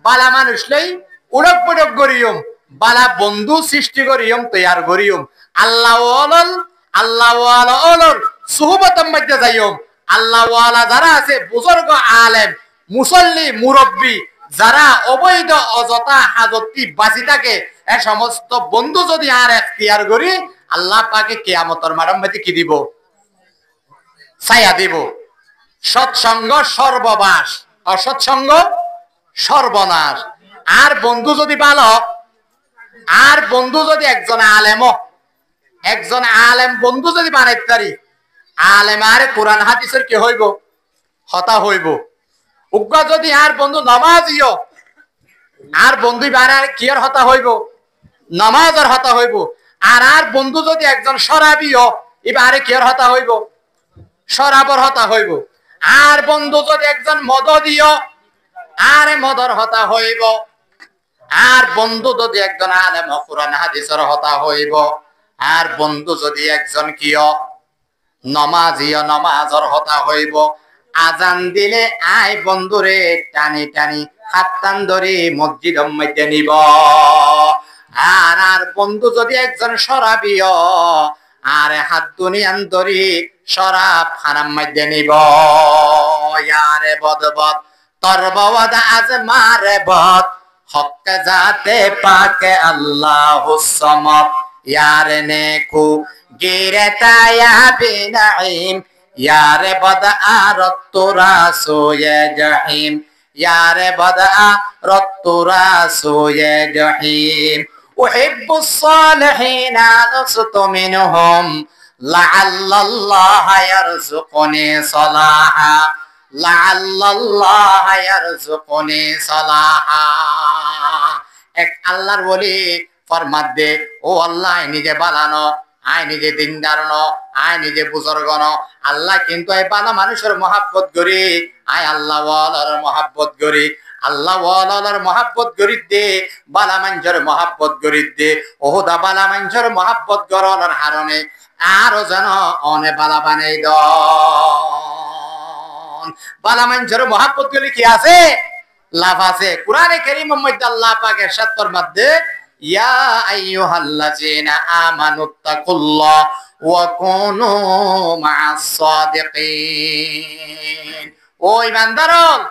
বালা মানুষ লই উড়ক পুড়ক করিয়ম, বালা বন্ধু সৃষ্টি করিয়ম, তৈয়ার করিয়ম। আল্লাহ ওয়ালার সুহবতের মধ্যে যাইয়ম। আল্লাহ ওয়ালা যারা আছে বুজুর্গ আলেম মুসল্লি মুরব্বী যারা অবৈধ অযথা হাজতি বাঁচি থাকে, এ সমস্ত বন্ধু যদি আর এখতিয়ার করি আল্লাহ পাকে কিয়ামতের মাঠের মধ্যে কি দিব, ছায়া দিব। সৎসঙ্গ সর্ববাস, অসৎসঙ্গ সর্বনাশ। আর বন্ধু যদি ভালো, আর বন্ধু যদি একজন আলেম বন্ধু যদি বানাইতে পারি, আলেম আর কোরআন হাদিসের কি হইব, হতা হইব। উগ্র যদি আর বন্ধু নামাজিও, আর বন্ধু বানার কি আর হতা হইব, নামাজের হতা হইব। আর বন্ধু যদি একজন শরাবিও, এবারে কি আর হতা হইব, শরাবর হতা হইব। আর বন্ধু যদি একজন মদদিও, আরে মদর হতা হইব। আর বন্ধু যদি একজন আলেম কোরআন হাদিসের হতা হইব। আর বন্ধু যদি একজন কিয় নমাজিও, নমাজর হতা হইব। আজান দিলে আই বন্ধুরে টানি টানি হাত টান ধরে মসজিদের মধ্যে নিব। আর বন্ধু যদি একজন শরাবিও, আর হাত দুনিয়ান ধরি শরাব খানার মধ্যে নিব। ইয়ারে বদবদ তোর বদ আজ মারে বদ, হক জাতে পাকে আল্লাহুস সামাদ। ইয়ারে নেকু গিরে তায়া বিনাইম, ইয়ারে বদ আরতুরা সোয়ে জহিম, ইয়ারে বদ আরতুরা সোয়ে জহিম। উহিব্বুস সালিহিনা লাস্তু মিনহুম, লাআল্লাল্লাহা ইয়ারযুকুনি সালাহা, লাআল্লাল্লাহা ইয়ারযুকুনি সালাহা। এক আল্লাহর ওলি ফরমাত দে, ও আল্লাহ নিজে বালানো, আয় নিজে দিনদার ন, আয় নিজে বুজুর্গ ন। আল্লাহ কিন্তু এই বালা মানুষের মহাব্বত করি, আয় আল্লাহ ওয়ালার মহাব্বত করি। আল্লাহ ওয়ালার মহাব্বত করি দে, বালা মানুষের মহাব্বত করি দে। ওহদা বালা মানুষের মহাব্বত করার হারণে আরো যেন অনে বালা বানাই দ। বালা মানুষের মহাব্বত করি কি আছে, লাভ আছে। কুরআনে কারীমের মধ্যে আল্লাহ পাক ইরশাদ ফরমাতে, ইয়া আইয়ুহাল্লাযীনা আমানুত্তাকুল্লাহ ওয়া কুনু মা'আস সাদিকিন। ও ঈমানদারগণ,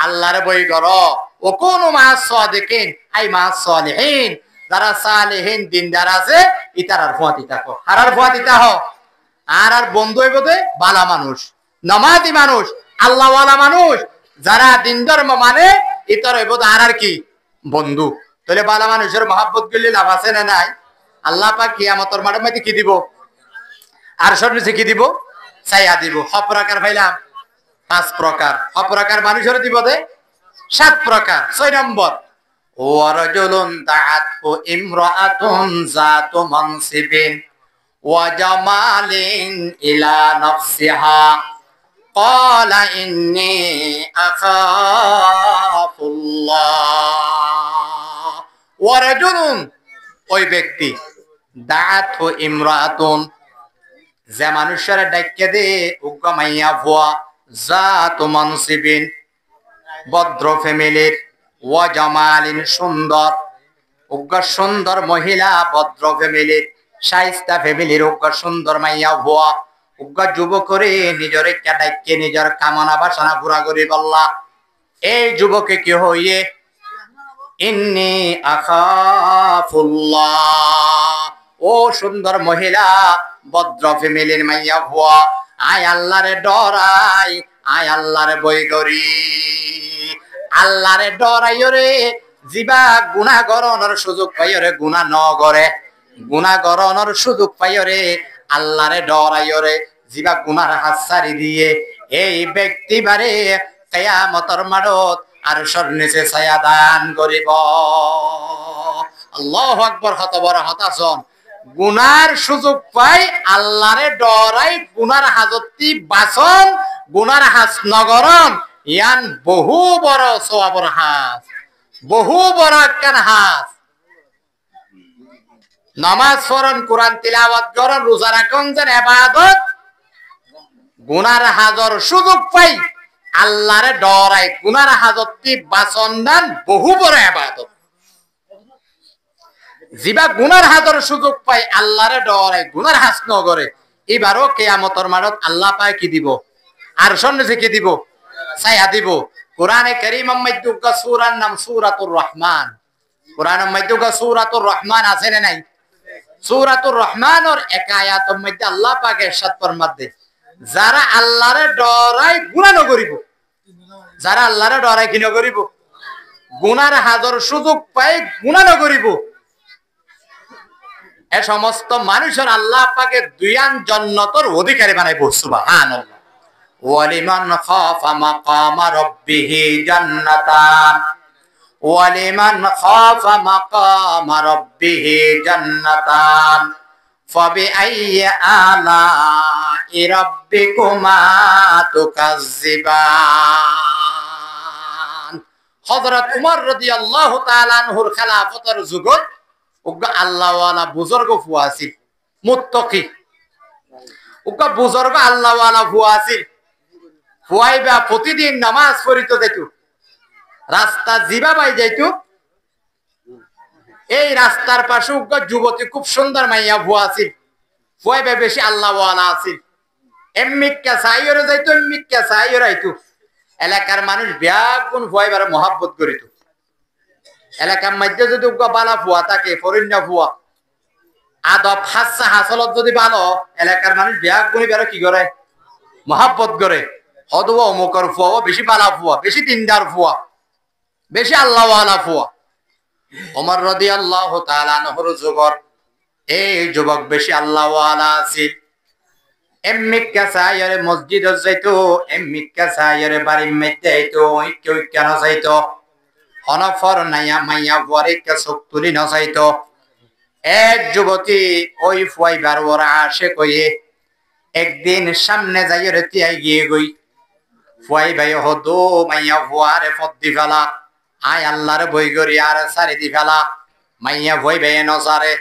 আল্লাহর ভয় করো। ও কুনু মা'আস সাদিকিন, আই মা'আস সালিহিন। যারা সালিহিন দিনদার আছে ইতারার ফুয়াতি থাকো, হারার ফুয়াতি থাকো। আর বন্ধু হইবতে বালা মানুষ, নামাজি মানুষ, আল্লাহ ওয়ালা মানুষ, যারা দিন ধর্ম মানে ইতার হইবতে আর কি বন্ধু। তাহলে বালা মানুষের মহাব্বত করলে লাভ আছে না নাই? আল্লাহ পাক কিয়ামতের মাঠের মধ্যে কি দিব, আরশের নিচে কি দিব, ছায়া দিব। অপ্রকার ভাইলাম 5 প্রকার, অপ্রকার মানুষের দিব দে 7 প্রকার। 6 নম্বর, ওয়ারাজুলুন দাআতহু ইমরাআতুন যাতু মানসিবিন ওয়া জামালিন ইলা নাফসিহা ক্বালা ইন্নী আখাফুল্লাহ। ওয়ারাজুলুন, ওই ব্যক্তি, দাআতহু ইমরাআতুন, যে মানুষের ডাক্কে দে উগ্র মাইয়া ভুয়া, যাতু মানসিবিন, ভদ্র ফ্যামিলির, ওয়া জামালিন, সুন্দর, উগ্র সুন্দর মহিলা, ভদ্র ফ্যামিলির, শাইস্তা ফ্যামিলির উগ্র সুন্দর মাইয়া ভুয়া, উগ্র যুবক করে নিজের একটা ডাক্কে নিজের কামনা বাসনা পুরা করি বললা। এই যুবকে কি হইয়ে, ইন্নী আখাফুল্লাহ, ও সুন্দর মহিলা, ভদ্র ফ্যামিলির মাইয়া ভুয়া, আয় আল্লাহরে ডরাই, আয় আল্লাহরে বই করি। আল্লাহরে ডরাইও রে, জিবা গুনাহ করণের সুযোগ পাইরে গুনাহ ন করে, গুনাহ করণের সুযোগ পাইরে আল্লাহরে ডরাইরে, জিবা গুনার হাত ছাড়ি দিয়ে এই ব্যক্তি বারে কিয়ামতের মাঠত আরশের নিচে ছায়া দান করিব। আল্লাহু আকবার। কত বড় হতাশন, গুনার সুযোগ পাই আল্লাহরে ডরাই গুনার হাজতি বাসন, গুনার হাস নগরন ইয়ান বহু বড় সওয়াবের হাস, বহু বড় একখান হাস। নামাজ পড়ন, কোরআন তিলাওয়াত করন, রোজা রাখুন, যেন ইবাদত, গুনার হাজর সুযোগ পাই আল্লাহরে ডরাই গুনার হাজতি বাসন দান বহু বড় ইবাদত। জিবা গুনার হাজর সুযোগ পাই আল্লাহরে ডরাই গুনার হাস নগরে, এবারও কিয়ামতের মাঠত আল্লাহ পায় কি দিব? আরশের নিচে কি দিব? ছায়া দিব। কোরআনে কারীমের মধ্যে সূরার নাম সূরাতুর রহমান। কোরআনের মধ্যে সূরাতুর রহমান আছে না নাই? সূরাতুর রহমানের এক আয়াতের মধ্যে আল্লাহ পাক ইরশাদ ফরমাতে, যারা আল্লাহরে ডরাই গুনাহ নকরিব, যারা আল্লাহরে ডরাই কি নকরিব? গুনার হাজর সুযোগ পাই গুনাহ নকরিব, এ সমস্ত মানুষের আল্লাহ পাকে দুইয়ান জান্নাতের অধিকারী বানাইব। সুবহানাল্লাহ। ওয়ালিমান খাফা মাকামা রাব্বিহি জান্নাতান, ওয়ালিমান খাফা মাকামা রাব্বিহি জান্নাতান, ফাবিআইয়ি আলাই রাব্বিকুমা তুকাজ্জিবান। হযরত উমর রাদিয়াল্লাহু তাআলা আনহুর খেলাফতের যুগত উগ্র আল্লাহওয়ালা বুজুর্গ ফুয়া আছিল, মুত্তাকি। উগ্র বুজুর্গ আল্লাহওয়ালা ফুয়া আছিল। ফুয়াইবা প্রতিদিন নামাজ পড়িতে যাইত, রাস্তা জিবা বাই যাইত। এই রাস্তার পাশে উগ্র যুবতী খুব সুন্দর মাইয়া ফুয়া আছিল। ফুয়াইবা বেশি আল্লাহওয়ালা আছিল। এমনিকা সাইয়রে যাইত, এমনিকা সাইয়রে আইতো। এলাকার মানুষ ব্যাগুন ফুয়াইবার মহাব্বত করিত। এলাকার মধ্যে যদি বালা ফুয়া থাকে, ফরিন্না ফুয়া, আদব হাসা হাসলত যদি ভালো, এলাকার মানুষ ব্যাগ গুনি বেরো কি করে? মহাব্বত করে। হদুয়া অমুকর ফুয়া বেশি বালা ফুয়া, বেশি দিনদার ফুয়া, বেশি আল্লাহওয়ালা ফুয়া। ওমর রাদিয়াল্লাহু তাআলা আনহুর যুগর এই যুবক বেশি আল্লাহওয়ালা আছিল। এমনিকা সাইয়রে মসজিদ যাইতো, এমনিকা সাইয়রে বাড়ির মধ্যে যাইতো, কেউ কেন যাইতো, অনফর নাইয়া মাইয়া বুয়ারে কে চোখ তুলি নচাইত। এক যুবতী ওই ফুয়াইবার ওরা আসে কইয়ে একদিন সামনে যাই রেতিয়াই গিয়ে গই ফুয়াই ভাই হদো মাইয়া ফুয়ারে ফত দি ফেলা, আয় আল্লাহরে বই করি আর সারি দি ফেলা। মাইয়া ফুয়াই ভাই নসারে,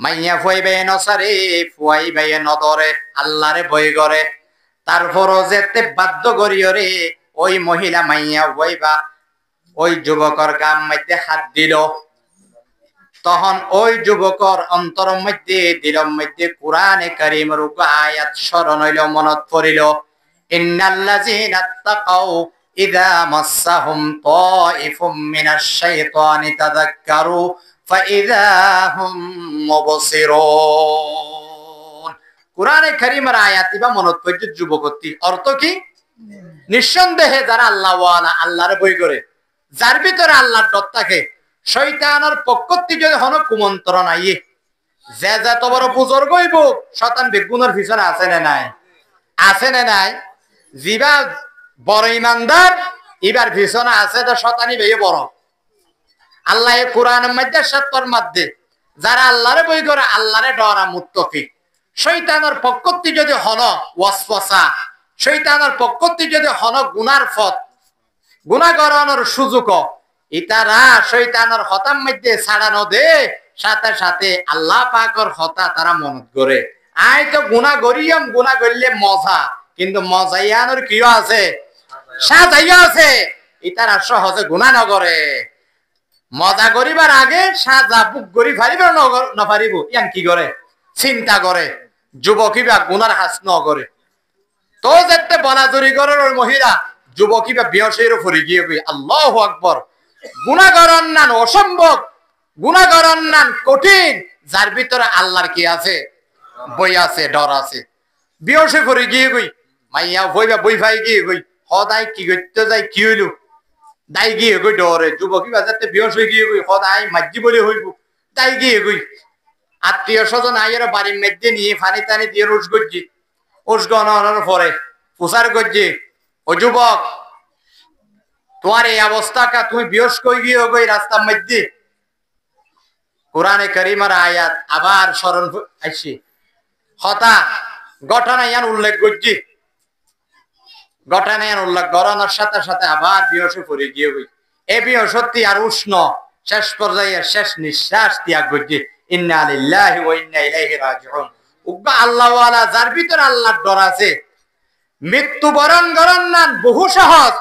মাইয়া ফুয়াই ভাই নসারে, ফুয়াই ভাই নদরে, আল্লাহরে বই করে। তারপরও যেতে বাধ্য করিও রে ওই মহিলা মাইয়া ফুয়াইবা ওই যুবকর গাম মধ্যে হাত দিল। তখন ওই যুবকর অন্তর মধ্যে দিলম মধ্যে কোরআনে কারীমের আয়াত স্মরণ হইল, মনত পড়িল। ইন্নাল্লাযীনা তাকাউ ইযা মাসসাহুম তাইফুম মিনাশ শাইতানি তাযাক্কারু ফাইযা হুম মুবসিরুন। কোরআনে কারীমের আয়াত বা মনত পড়ছে যুবকতি। অর্থ কি? নিঃসন্দেহে যারা আল্লাহওয়ালা, আল্লাহরে ভয় করে, যার ভিতরে আল্লাহর ডর থাকে, শয়তানের পক্ষতি যদি হন কুমন্ত্রণ আইয়ে, যে যত বড় বুজুর্গ হইব শয়তান বেগুনের পিছনে আছে না নাই? আছে না নাই? জিবা বড় ইমানদার এবার পিছনে আছে তো শয়তানি বেয়ে বড়। আল্লাহ কোরআনের মধ্যে সত্যর মধ্যে যারা আল্লাহরে বই করে, আল্লাহরে ডরা মুত্তাকি, শয়তানের পক্ষতি যদি হন ওয়াসওয়াসা, শয়তানের পক্ষতি যদি হন গুনার পথ, গুনাহ করানোর সুযোগ, ইতারা শয়তানের হতার মধ্যে ছাড়ানো দে, সাথে সাথে আল্লাহ পাকের হতা তারা মনত করে। আই তো গুনাহ করিয়াম, গুনাহ করলে মজা, কিন্তু মজাইয়ানোর কিও আছে, সাজাইয়া আছে। ইতারা সহজে গুনাহ নকরে। মজা করিবার আগে সাজা বুক করি ফারিব নপারিব, ইয়ান কি করে? চিন্তা করে। যুবকী বা গুনার হাস নকরে। তো যেতে বলাজুরি করে ওই মহিলা যুবকী বা বিয়সের ফুরি গিয়ে আল্লাহু আকবার। গুনাহ করন নান অসম্ভব, গুনাহ করন নান কঠিন, যার ভিতরে আল্লাহর কি আছে? বই আছে, ডর আছে। বিয়সে ফুরি গিয়ে গই মাইয়া বইবা বই ভাই গিয়ে গই হদাই কি করতে যাই কি হইল দাই গিয়ে গই ডরে যুবকী বাজারতে বিয়স হয়ে গিয়ে গই সদাই মাঝি বলে হইব দাই গিয়ে গই আত্মীয় স্বজন আইয়ের বাড়ির মধ্যে নিয়ে ফানি টানি দিয়ে রোজ গজ্জি ওষ গণানোর পরে প্রচার গজ্জি ও যুবক তোমার এই অবস্থা কা তুমি বিয়স কই গিয়ে গই রাস্তার মধ্যে কোরআনে কারিমার আয়াত আবার স্মরণ আইছি হতা ঘটনা ইয়ান উল্লেখ গজ্জি ঘটনা ইয়ান উল্লেখ গড়ানোর সাথে সাথে আবার বিয়সে পড়ে গিয়ে গই এ বিয়সত্তি আর উষ্ণ শেষ পর্যায়ে শেষ নিঃশ্বাস ত্যাগ গজ্জি ইন্না লিল্লাহি ওয়া ইন্না ইলাইহি রাজিউন উগ্বা আল্লাহ ওয়ালা যার ভিতর আল্লাহর ডর আছে মৃত্যুবরণ গরণ না বহু সহজ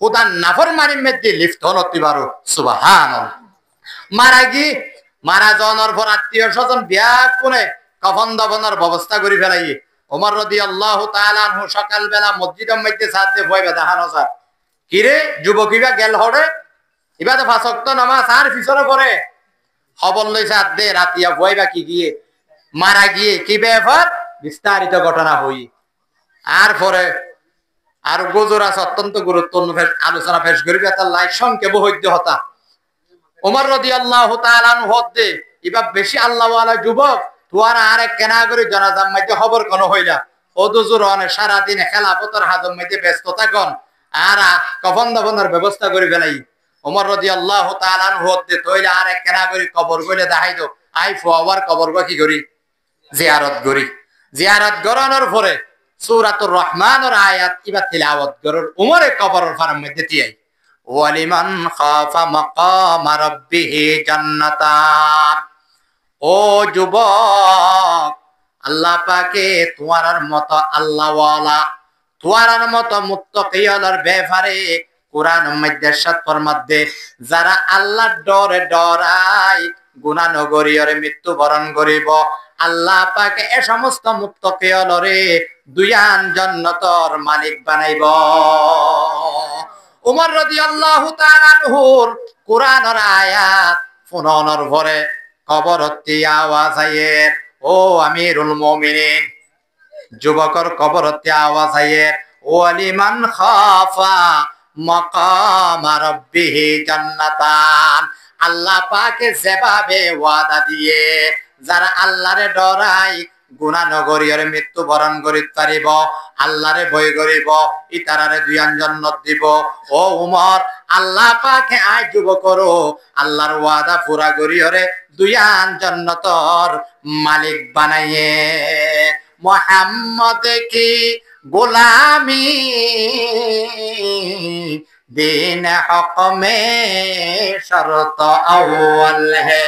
খোদার নাফরমানির মধ্যে লিপ্ত হতে পারো সুবহানাল্লাহ মারা যাওয়ার পর আত্মীয় স্বজন ব্যাগ কোনে কফন দাফনের ব্যবস্থা করে ফেলাই ওমর রাদিয়াল্লাহু তাআলা আনহু সকালবেলা মসজিদের মধ্যে সাথে ভয় দেখানো স্যার কিরে যুবকীরা গেল হরে এবার তো 5 ওয়াক্ত নামাজ আর পিছনে পড়ে খবর লইছে আদে রাতিয়া ভয় বাকি গিয়ে মারা গিয়ে কি ব্যাপার বিস্তারিত ঘটনা হই আর পরে আর গোজর আছে অত্যন্ত গুরুত্বপূর্ণ আলোচনা পেশ করিবে তার লাইক সংক্ষেপ হইতে হতা ওমর রাদিয়াল্লাহু তাআলা আনহু হতে এবার বেশি আল্লাহ ওয়ালা যুবক তোয়ার আর এক কেনা করে জানাজার মধ্যে খবর কোন হইলা ও দুজুর অনেক সারা দিন খেলাফতের হাজম মধ্যে ব্যস্ত থাকুন আর কফন দাফনের ব্যবস্থা করে ফেলাই ওমর রাদিয়াল্লাহু তাআলা আনহু হতে তইলা আর এক কেনা করে কবর কইলে দেখাই দো আই ফুয়ার কবর কি করি জিয়ারত করানোর পরে সূরাতুর রহমানের আয়াত ইবা তিলাওয়াত করর ওমরের কবরের ফারাম মধ্যে তিয়াই ওয়ালিমান খাফা মাকাম রাব্বিহি জান্নাতান ও যুবক আল্লাহ পাকে তোমার মতো আল্লাহ ওয়ালা তোমার মতো মুত্তাকিয়ার ব্যাপারে কোরআন মধ্যে সাত ফরমাতে যারা আল্লাহর ডরে ডরায় গুনাহ নগরীর মৃত্যুবরণ করিব আল্লাহ পাকে এ সমস্ত মুত্তাকিয়ালরে দুয়ান জান্নাতের মালিক বানাইব ওমর রাদিয়াল্লাহু তাআলা আনহুর কোরআনের আয়াত শুনানোর পরে কবরতে আওয়াজ আয়ে ও আমিরুল মুমিনিন যুবকর কবরতে আওয়াজ আয়ে ওয়ালিমান খাফা মাকাম রাব্বিহি জান্নাতান আল্লাহ পাকে যেভাবে ওয়াদা দিয়ে যারা আল্লাহরে ডরায় গুনাহ নগরীর মৃত্যুবরণ করিতে পারিব আল্লাহরে ভয় করিব ইতারারে দুয়ান জান্নাত দিব ও উমর আল্লাহ পাকে আয় যুবকরো আল্লাহর ওয়াদা পুরা করিয়রে দুয়ান জান্নাতর মালিক বানাইয়ে মুহাম্মদ কি গোলামি दीन हक में शर्त अव्वल है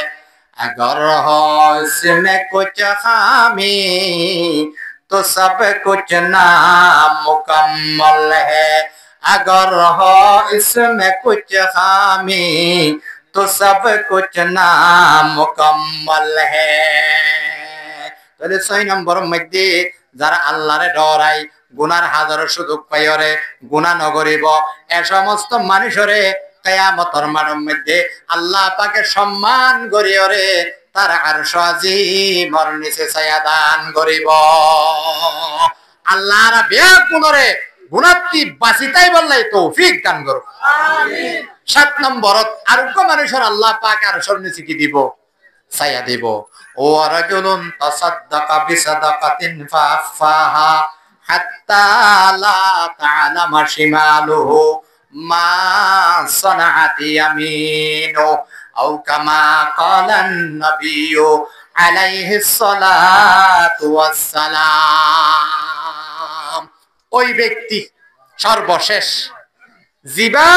अगर हो इसमें कुछ खामी तो सब कुछ नामुकम्मल है अगर हो इसमें कुछ खामी तो सब कुछ नामुकम्मल है তাহলে 6 নম্বর মধ্যে যারা আল্লাহরে ডরায় গুনার হাজার সুযোগ পাইরে গুনাহ নগরিব এ সমস্ত মানুষরে কিয়ামতের মাঠের মধ্যে আল্লাহ পাকে সম্মান করিয়রে তার আরশ আজিমের নিচে ছায়া দান করিব আল্লাহর বেকুনরে গুনাহটি বাঁচিতাই বললাই তৌফিক দান করো আমিন 7 নম্বরত আরোগ্য মানুষের আল্লাহ পাক আরশের নিচে কি দিব ছায়া দিব ও রাজুলুন তাসাদদাকা বিসাদাকাতিন ফাআফাহা হাত্তা লা তা'লামা শিমালুহু মা সানাআত ইয়ামিনু আও কামা ক্বালান নাবিয়্যু আলাইহিস সালাতু ওয়াস সালাম ওই ব্যক্তি সর্বশেষ জিবা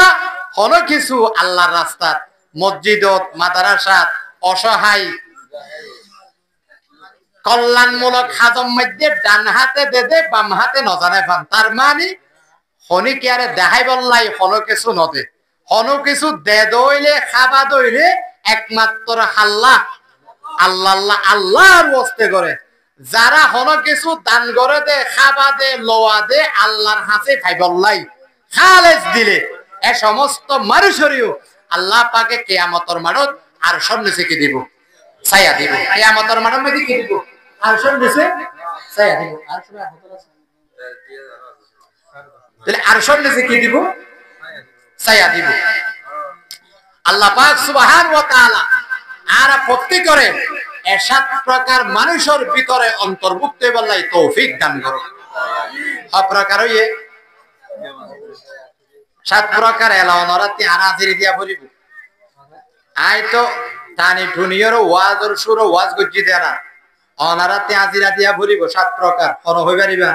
হলো কিছু আল্লাহর রাস্তাত মসজিদত মাদ্রাসাত অসহায় কল্যাণমূলক হাজম মধ্যে ডান হাতে দেদে বাম হাতে নজানে ফান তার মানে হনি কি আরে দেখাই বললাই হনো কিছু নদে হনো কিছু দে দইলে খাবা দইলে একমাত্র আল্লাহ আল্লাহ আল্লাহর ওয়াস্তে করে যারা হনো কিছু দান করে দে খাবা দে লোয়া দে আল্লাহর হাতে খাই বললাই খালেস দিলে এ সমস্ত মানুষেরও আল্লাহ পাকে কিয়ামতের মাঠত আর সব নিচে কি দিব ছায়া দিব কিয়ামতের মাঠের মধ্যে কি দিব আর সব নিচে ছায়া দিব আর সব তাহলে আর সব নিচে কি দিব ছায়া দিব আল্লাহ পাক সুবহানাহু ওয়া তাআলা আর প্রত্যেকরে এই 7 প্রকার মানুষের ভিতরে অন্তর্ভুক্ত বলাই তৌফিক দান করো। সব প্রকার হইয়ে 7 প্রকার এলাওনরাতে আর হাজির দিয়া পড়িব। আই তো টানি টুনিয়র ওয়াজর সুর ওয়াজ গজ্জি দেনা অনারাতে হাজিরা দিয়া পড়িব 7 প্রকার হন হই পারিবা।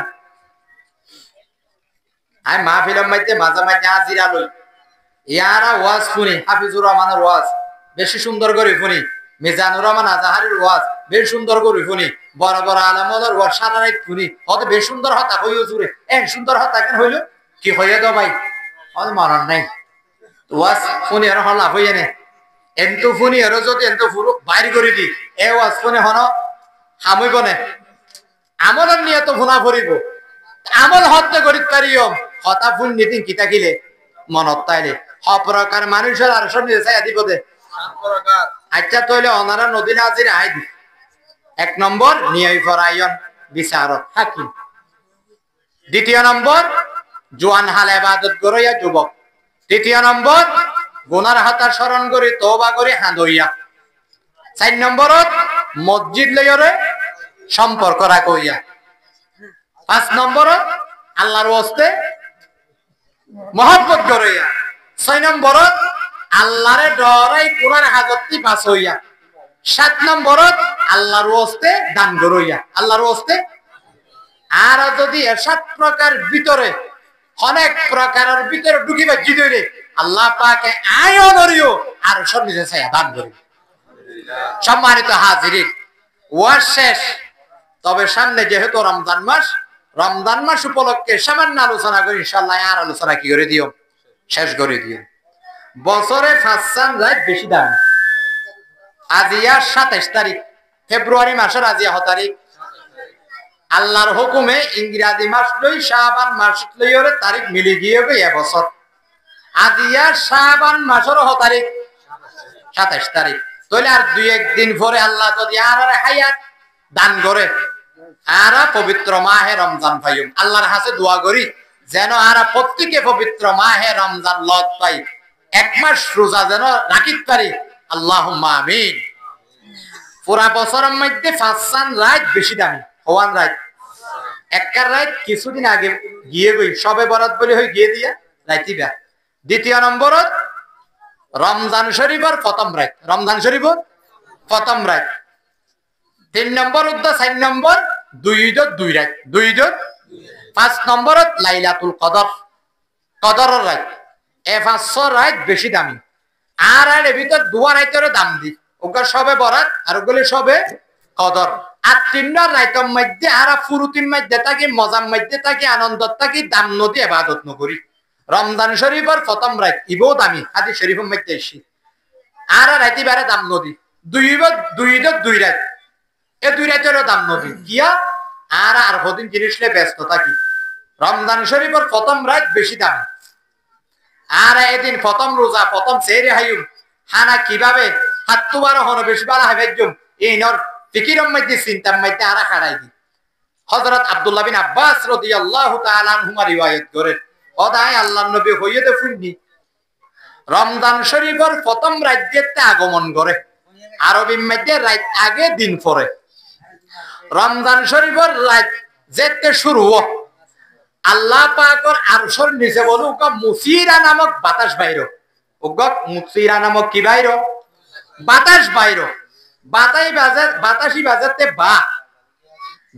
আই মাহফিলের মধ্যে মাঝে মাঝে হাজিরা লই ইয়ারা ওয়াজ শুনি, হাফিজুর রহমানের ওয়াজ বেশি সুন্দর করে শুনি, মিজানুর রহমান আজাহারির ওয়াজ বেশ সুন্দর করে শুনি, বড় বড় আলেমদের ওয়াজ সারা রাত শুনি, অত বেশ সুন্দর হতা হইও জুড়ে এন সুন্দর হতা কেন হইল কি হইয়া দাও ভাই অত মরণ নাই ওয়াজ শুনি আর হলা হইয়া নে এন্তু শুনি আর যদি এন্তু পুরো বাইর করে দি এ ওয়াজ শুনে হন হামইব নে আমলের নিয়ে তো ভুনা ভরিব আমল হত্যা করিত পারিও হতা ফুল নীতি কি থাকিলে মনত তাইলে অপ্রকার মানুষের আর সব নিয়ে চাই দিব দে আচ্ছা তইলে অনারা নদীর হাজির আই দি 1 নম্বর নিয়ই ফরাইয়ন বিচারক হাকিম, 2 নম্বর জোয়ান হাল ইবাদত করিয়া যুবক, 3 নম্বর গুনার হাতা স্মরণ করে তওবা করে হাঁদইয়া, 4 নম্বরত মসজিদ লইরে সম্পর্ক রাখইয়া, 5 নম্বরত আল্লাহর ওয়াস্তে মহব্বত করিয়া, 6 নম্বরত আল্লাহরে ডরাই কোরআন হাজতটি বাঁচইয়া, 7 নম্বরত আল্লাহর ওয়াস্তে দান করিয়া। আল্লাহর ওয়াস্তে আর যদি 7 প্রকার ভিতরে অনেক প্রকারের ভিতরে ঢুকিবা জিদইলে আল্লাহ পাকে আয়ো নরিও আর সব নিজে চাই দান করি। সম্মানিত হাজিরিন ওয়াজ শেষ, তবে সামনে যেহেতু রমজান মাস উপলক্ষে সামান্য আলোচনা করি ইনশাআল্লাহ। আর আলোচনা কি করে দিও শেষ করে দিও। বছরে 5 চাঁদ রাত বেশি দাম। আজিয়া 27 তারিখ ফেব্রুয়ারি মাসের আজিয়া 6 তারিখ আল্লাহর হুকুমে ইংরেজি মাস লই শাবান মাস লইরে তারিখ মিলি গিয়ে এ বছর আজিয়া শাবান মাসের 6 তারিখ 27 তারিখ তাহলে আর 2-1 দিন পরে আল্লাহ যদি আর হায়াত দান করে আর পবিত্র মাহে রমজান পাইম। আল্লাহর কাছে দোয়া করি যেন আর প্রত্যেকে পবিত্র মাহে রমজান লত পাই, 1 মাস রোজা যেন রাখিতে পারি। আল্লাহুম্মা আমিন। পুরা বছরের মধ্যে 5 চাঁদ রাত বেশি দামি হওয়ান রাত এককার রাত কিছুদিন আগে গিয়ে গই সবে বরাত বলে হয়ে গিয়ে দিয়া রাইতিবা। 2 নম্বরত রমজান শরীফের প্রথম রাত, রমজান শরীফের প্রথম রাত। 3 নম্বর 4 নম্বর 2 রাত 2 5 নম্বরত লাইলাতুল কদর কদরের রাত। এ 5 রাত বেশি দামি আর এর ভিতর 2 রাতের দাম দি ওগা সবে বরাত আর ওগুলি সবে কদর। আর 3 রাতের মধ্যে আর ফুরুতির মধ্যে থাকি মজার মধ্যে থাকি আনন্দত থাকি দাম নদী ইবাদত নকরি। রমজান শরীফের প্রথম রাত ইবো দামি হাদিস শরীফের মধ্যে এসি আর রাতি বারে দাম নদী 2 রাত এ 2 রাতেরও দাম নদী গিয়া আর হদিন জিনিসলে ব্যস্ত থাকি। রমজান শরীফের প্রথম রাত বেশি দামি আর এদিন প্রথম রোজা প্রথম সেহরি হাইম হানা কিভাবে হাত তুবার হন বেশি বালা হাইজুম এই নর ফিকিরের মধ্যে চিন্তার মধ্যে আর খাড়াই দি। হযরত আব্দুল্লাহ বিন আব্বাস রাদিয়াল্লাহু তাআলা আনহুমা রিওয়ায়াত করেন ওদাই আল্লাহর নবী হইয়ে দেখুননি রমজান শরীফের প্রথম রাজ্যেতে আগমন করে আরবি মধ্যে রাত আগে দিন পরে। রমজান শরীফের রাত যেতে শুরু আল্লাহ পাকের আরশের নিচে বলুক মুসিরা নামক বাতাস বাইর মুসিরা নামক কি বাইর বাতাস বাইর বাতাসি বাজাতে বা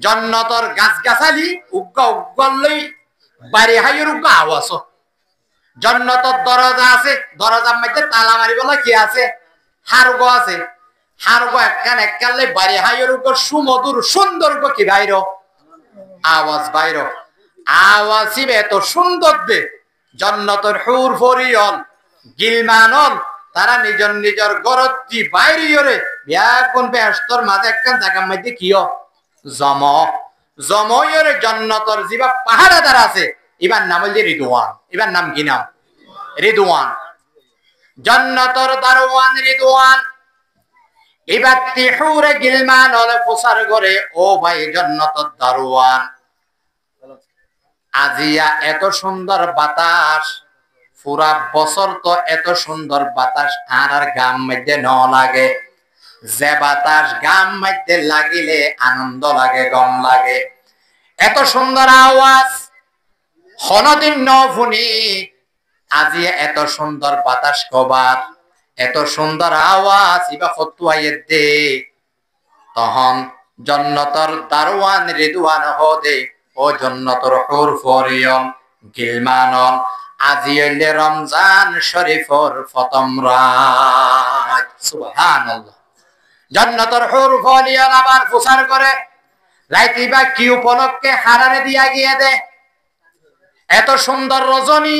জন্নতর গাছ গাছালি উগ্গলই বাড়ি হাইয়ের উগ্গ আওয়াজ। জন্নতর দরজা আছে, দরজার মধ্যে তালা মারি বলা কি আছে হারগো আছে, হারগো একখান বাড়ি হাইয়ের উগ্গ সুমধুর সুন্দর কি বাইর আওয়াজ বাইর আওয়াজিবে এত সুন্দর দে জন্নতর হুর ফরিয়ন গিলমানন তারা নিজর নিজর গরতি বাইরে কোন বেহস্তর মাঝে একখান জায়গার মধ্যে কিয় জময়রে জন্নতর জিবা পাহাড়া দ্বারা আছে এবার নাম হল যে রিদওয়ান। এবার নাম কি নাম রিদওয়ান। জন্নতর দারওয়ান রিদওয়ান। এবার তিহুরে গিলমান হলে প্রচার করে ও ভাই জন্নতর দারওয়ান আজিয়া এত সুন্দর বাতাস পুরা বছর তো এত সুন্দর বাতাস আর গাম মধ্যে ন লাগে, যে বাতাস গাম মধ্যে লাগিলে আনন্দ লাগে, গম লাগে। এত সুন্দর আওয়াজ হনদিন ন শুনি, আজি এত সুন্দর বাতাস কবার, এত সুন্দর আওয়াজ ইবা ফতুয়াইয়ে দে। তখন জন্নতর দারওয়ান রিদওয়ান হদে, ও জন্নতর হুর ফরিয়ম গিলমানন, আজি হইলে রমজান শরীফর প্রথম রাত। সুবহানাল্লাহ। জন্নতর হুর ফরিয়ম আবার প্রচার করে, রাইতিবা কি উপলক্ষে হারারে দিয়া গিয়ে দে। এত সুন্দর রজনী,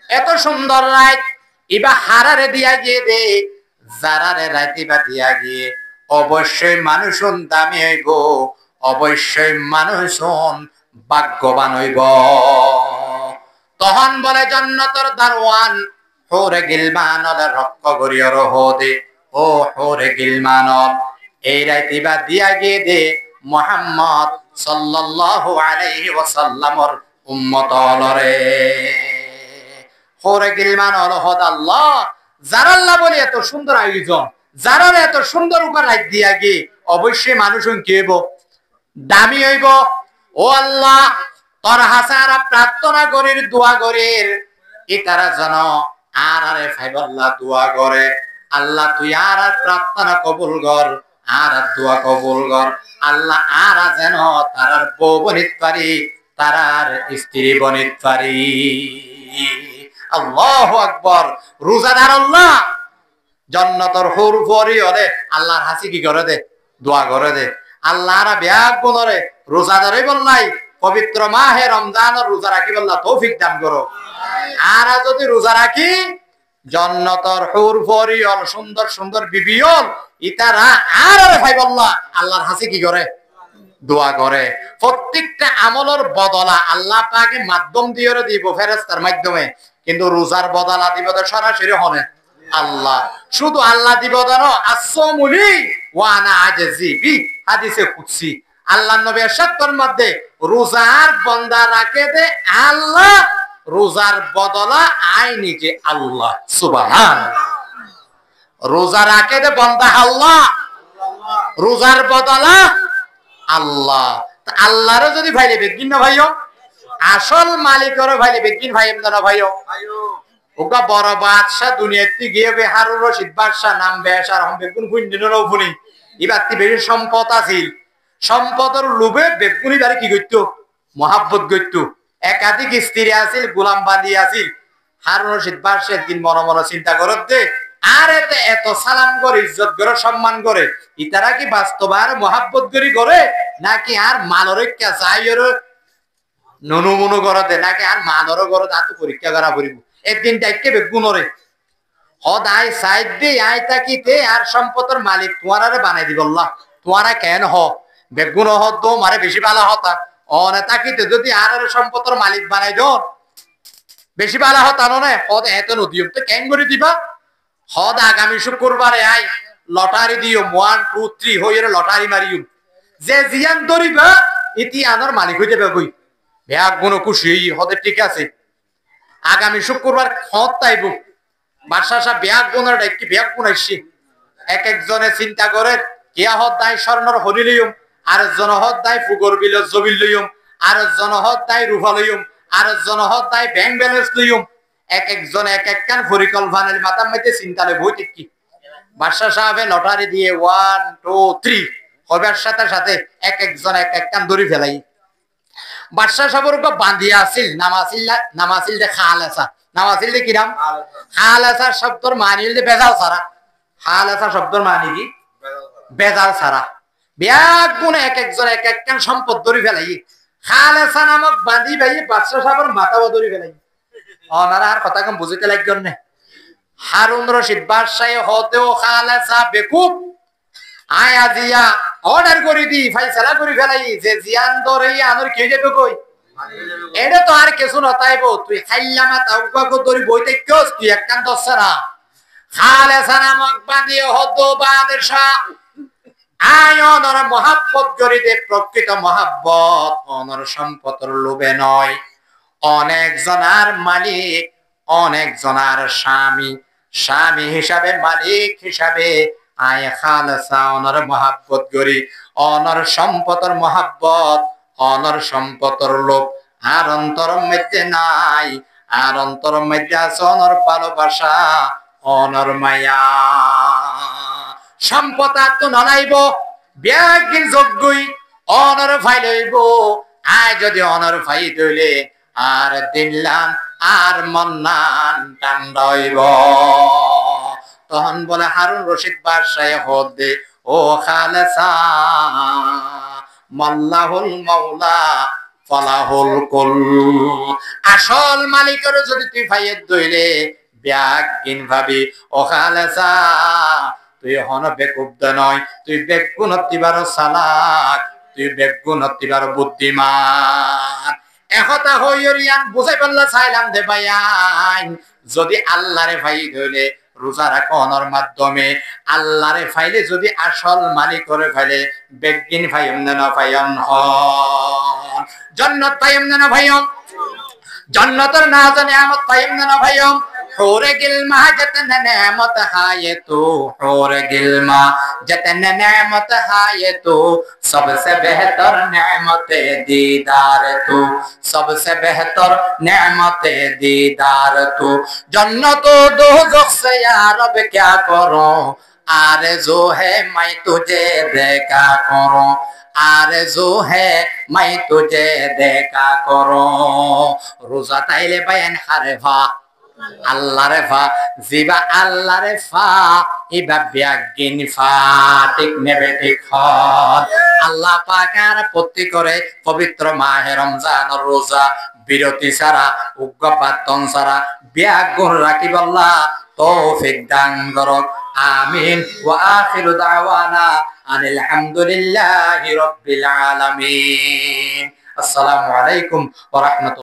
এত সুন্দর রাত, ইবা হারারে দিয়া গিয়ে দে। যারারে রাইতিবা দিয়া গিয়ে অবশ্যই মানুষন দামি হইব, অবশ্যই মানুষন ভাগ্যবান হইব। তখন বলে জন্নতর দারওয়ান, হোরে গিলমানল রক্ষ করিয়র হদে, ও হোরে গিলমানল এই রাইতিবা দিয়া গিয়ে দে মুহাম্মদ সাল্লাল্লাহু আলাইহি ওয়াসাল্লামর উম্মত হলরে। হোরে গিলমানল হদ আল্লাহ, যার আল্লাহ বলে এত সুন্দর আয়োজন, যারা এত সুন্দর উপর রাত দিয়া গিয়ে অবশ্যই মানুষ কি হইব, দামি হইব। ও আল্লাহ, তোর হাসারা প্রার্থনা করির, দোয়া করির, ইতারা যেন আর আরে ফাইবাল্লাহ দোয়া করে। আল্লাহ তুই আর প্রার্থনা কবুল কর, আর দোয়া কবুল কর। আল্লাহ আর যেন তারার বউ বনিত পারি, তারার স্ত্রী বনিত পারি। আল্লাহু আকবার। রোজাদার আল্লাহ জন্নতর হুর ফরি হলে আল্লাহর হাসি কি করে দে, দোয়া করে দে। আল্লাহর ব্যাগ বলরে রোজাদারে বললাই পবিত্র মাহে রমজানের রোজা রাখি বললা তৌফিক দান করো। আর যদি রোজা রাখি জন্নতর হুর ফরি হল, সুন্দর সুন্দর বিবি হল, ইতারা আর ভাই বললা আল্লাহর হাসি কি করে, দোয়া করে। প্রত্যেকটা আমলের বদলা আল্লাহ পাকে মাধ্যম দিয়ে দিব ফেরেশতার মাধ্যমে, কিন্তু রোজার বদলা দিব সরাসরি হনে আল্লাহ। শুধু আল্লাহ দিব জানো, আসসামুলি ওয়া আনা আজজি বি, হাদিসে কুদসি আল্লাহ নবী ইরশাদ করেন মধ্যে, রোজার বান্দা রাখে দে আল্লাহ, রোজার বদলা আই নিজে আল্লাহ। সুবহানাল্লাহ। রোজা রাখে দে বান্দা আল্লাহ, রোজার বদলা আল্লাহ। আল্লাহরও যদি ভাইলে বেগিন না ভাইও, আসল মালিকেরও ভাইলে বেগিন ভাই না ভাইও। ওকা বড় বাদশা দুনিয়াতে গিয়ে হারুন রশিদ বাদশা নাম বেশার হম বেগুন কুইন্দিনের উপনি ইবাতি বেশি সম্পদ আছিল, সম্পদের লোভে বেগুনি বারে কি করতো, মহাব্বত করতো। একাধিক স্ত্রী আছিল, গোলাম বান্দি আছিল। হারুন রশিদ বাদশা একদিন মনে মনে চিন্তা করত দে, আর এতে এত সালাম করে, ইজ্জত করে, সম্মান করে, ইতারা কি বাস্তব আর মহাব্বত করি করে, নাকি আর মালরে চাইর ননুমনু করতে, নাকি আর মালরও করে তা তো পরীক্ষা করা পড়িব। একদিন ডাইকে বেগুনরে হদ আই সাইড দে আই তাকিতে আর সম্পদের মালিক তোমারে বানাই দিব আল্লাহ, তোমারা কেন হ বেগুন হদ দো মারে বেশি ভালো হতা অনে তাকিতে যদি আর সম্পদের মালিক বানাই দো বেশি ভালো হতা নয়। হদ এত নদীম তো কেন করে দিবা। হদ আগামী শুক্রবারে আই লটারি দিও 1 2 3 হইরে লটারি মারিও, যে জিয়ান ধরিবা ইতি আনার মালিক হয়ে যাবে। কই ব্যাগ গুণ খুশি হদে ঠিক আছে। আগামী শুক্রবার হদ তাইব বাদশা সাহেব ব্যাগ গুণের একটি ব্যাগ গুনাইছি। এক একজনে চিন্তা করে কিয়া হদ দায় স্বর্ণর হরি লইম, আর জন হদ দায় ফুগর বিল জবিল লইম, আর জন হদ দায় রুফা লইম, আর জন হদ দায় ব্যাংক ব্যালেন্স লইম। এক একজন এক এক কান পরিকল্পনার মাথার মধ্যে চিন্তা লই বই ঠিক কি। বাদশা সাহেবে লটারি দিয়ে 1 2 3 হবার সাথে সাথে এক একজন এক এক কান ধরে ফেলাই। বাদশা সাহেবের উপর বান্ধিয়া আছিল, নাম আছিল যে খালেসা। নাম আছিল যে কিরাম খালেসা শব্দর মানি হল বেজাল সারা। খালেসা শব্দর মানি কি বেজাল সারা। ব্যাগ গুণ এক একজন এক এক কান সম্পদ ধরে ফেলাই। খালেসা নামক বান্ধি ভাই বাদশা সাহেবের মাথাও ধরে ফেলাই। ওনারা আর কথা কম বুঝিতে লাগবেন না। হারুন রশিদ বাদশাহ হতেও খালেসা বেকুব আয় আজিয়া অর্ডার করে দি ফাইসালা করে ফেলাই যে জিয়ান ধরে আনোর কে যাবে কই। এটা তো আর কিছু নতাইব, তুই খাইলামা তাউকাকো ধরি বইতে কেস তুই একখান দশরা খালেসা নামক বান্ধিয়ে হত বাদশাহ আয় অনর মহাব্বত করিতে, প্রকৃত মহাব্বত অনর সম্পদের লোভে নয়। অনেক জনার মালিক অনেক জনার স্বামী, স্বামী হিসাবে মালিক হিসাবে আয় খালসা অনর মহাব্বত করি, অনর সম্পদর মহাব্বত, অনর সম্পদর লোভ আর অন্তর মধ্যে নাই, আর অন্তর মধ্যে আছে অনর ভালোবাসা, অনর মায়া। সম্পদ আর তো নলাইব ব্যাগিন যোগ্যই অনর ফাই লইব, আয় যদি অনর ফাই দইলে আর দিনলাম আর মন্নান টান্ডাইব। তখন বলে হারুন রশিদ বাদশাহ হদ দে, ও খালেসা মাল্লাহুল মাওলা ফালাহুল কুল। আসল মালিকের যদি তুই ফাইয়ের দইলে ব্যাগিন ভাবি, ও খালেসা তুই হন বেকুব্দ নয়, তুই বেগুনতিবার চালাক, তুই বেগুনতিবার বুদ্ধিমান। একতা হইয়ান বুঝাই পারলা চাইলাম দে ভাইয়ান, যদি আল্লাহরে ভাই ধইলে রোজা রাখনের মাধ্যমে আল্লাহরে ফাইলে যদি আসল মালিক করে ফাইলে বেগিন ভাইম না ভাইয়ন হন, জান্নাত পাইম না ভাইয়ন, জান্নাতের না জানে আমত পাইম না ভাইয়ন। حور گلما جتن نعمت ہے تو، حور گلما جتن نعمت ہے تو، سب سے بہتر نعمت دیدار تو، سب سے بہتر نعمت دیدار تو۔ جنت و دوزخ سے یا رب کیا کروں، آرزو ہے میں تجھے دیکھا کروں، آرزو ہے میں تجھے دیکھا کروں۔ روزہ তাইলে বায়ান হারেফা আল্লাহরে ফা, জিবা আল্লাহরে ফা, ইবা ব্যাগিন ফা, ঠিক নেবে ঠিক হন। আল্লাহ পাক আর আপত্তি করে পবিত্র মাহে রমজানের রোজা বিরতি ছাড়া, উগ্রবাদন ছাড়া ব্যাগুন রাখিব আল্লাহ তৌফিক দান করক। আমিন। ওয়া আখিরু দাওয়ানা আনিল হামদুলিল্লাহি রাব্বিল আলামিন। আসসালামু আলাইকুম ওয়া রাহমাতুল্লাহ।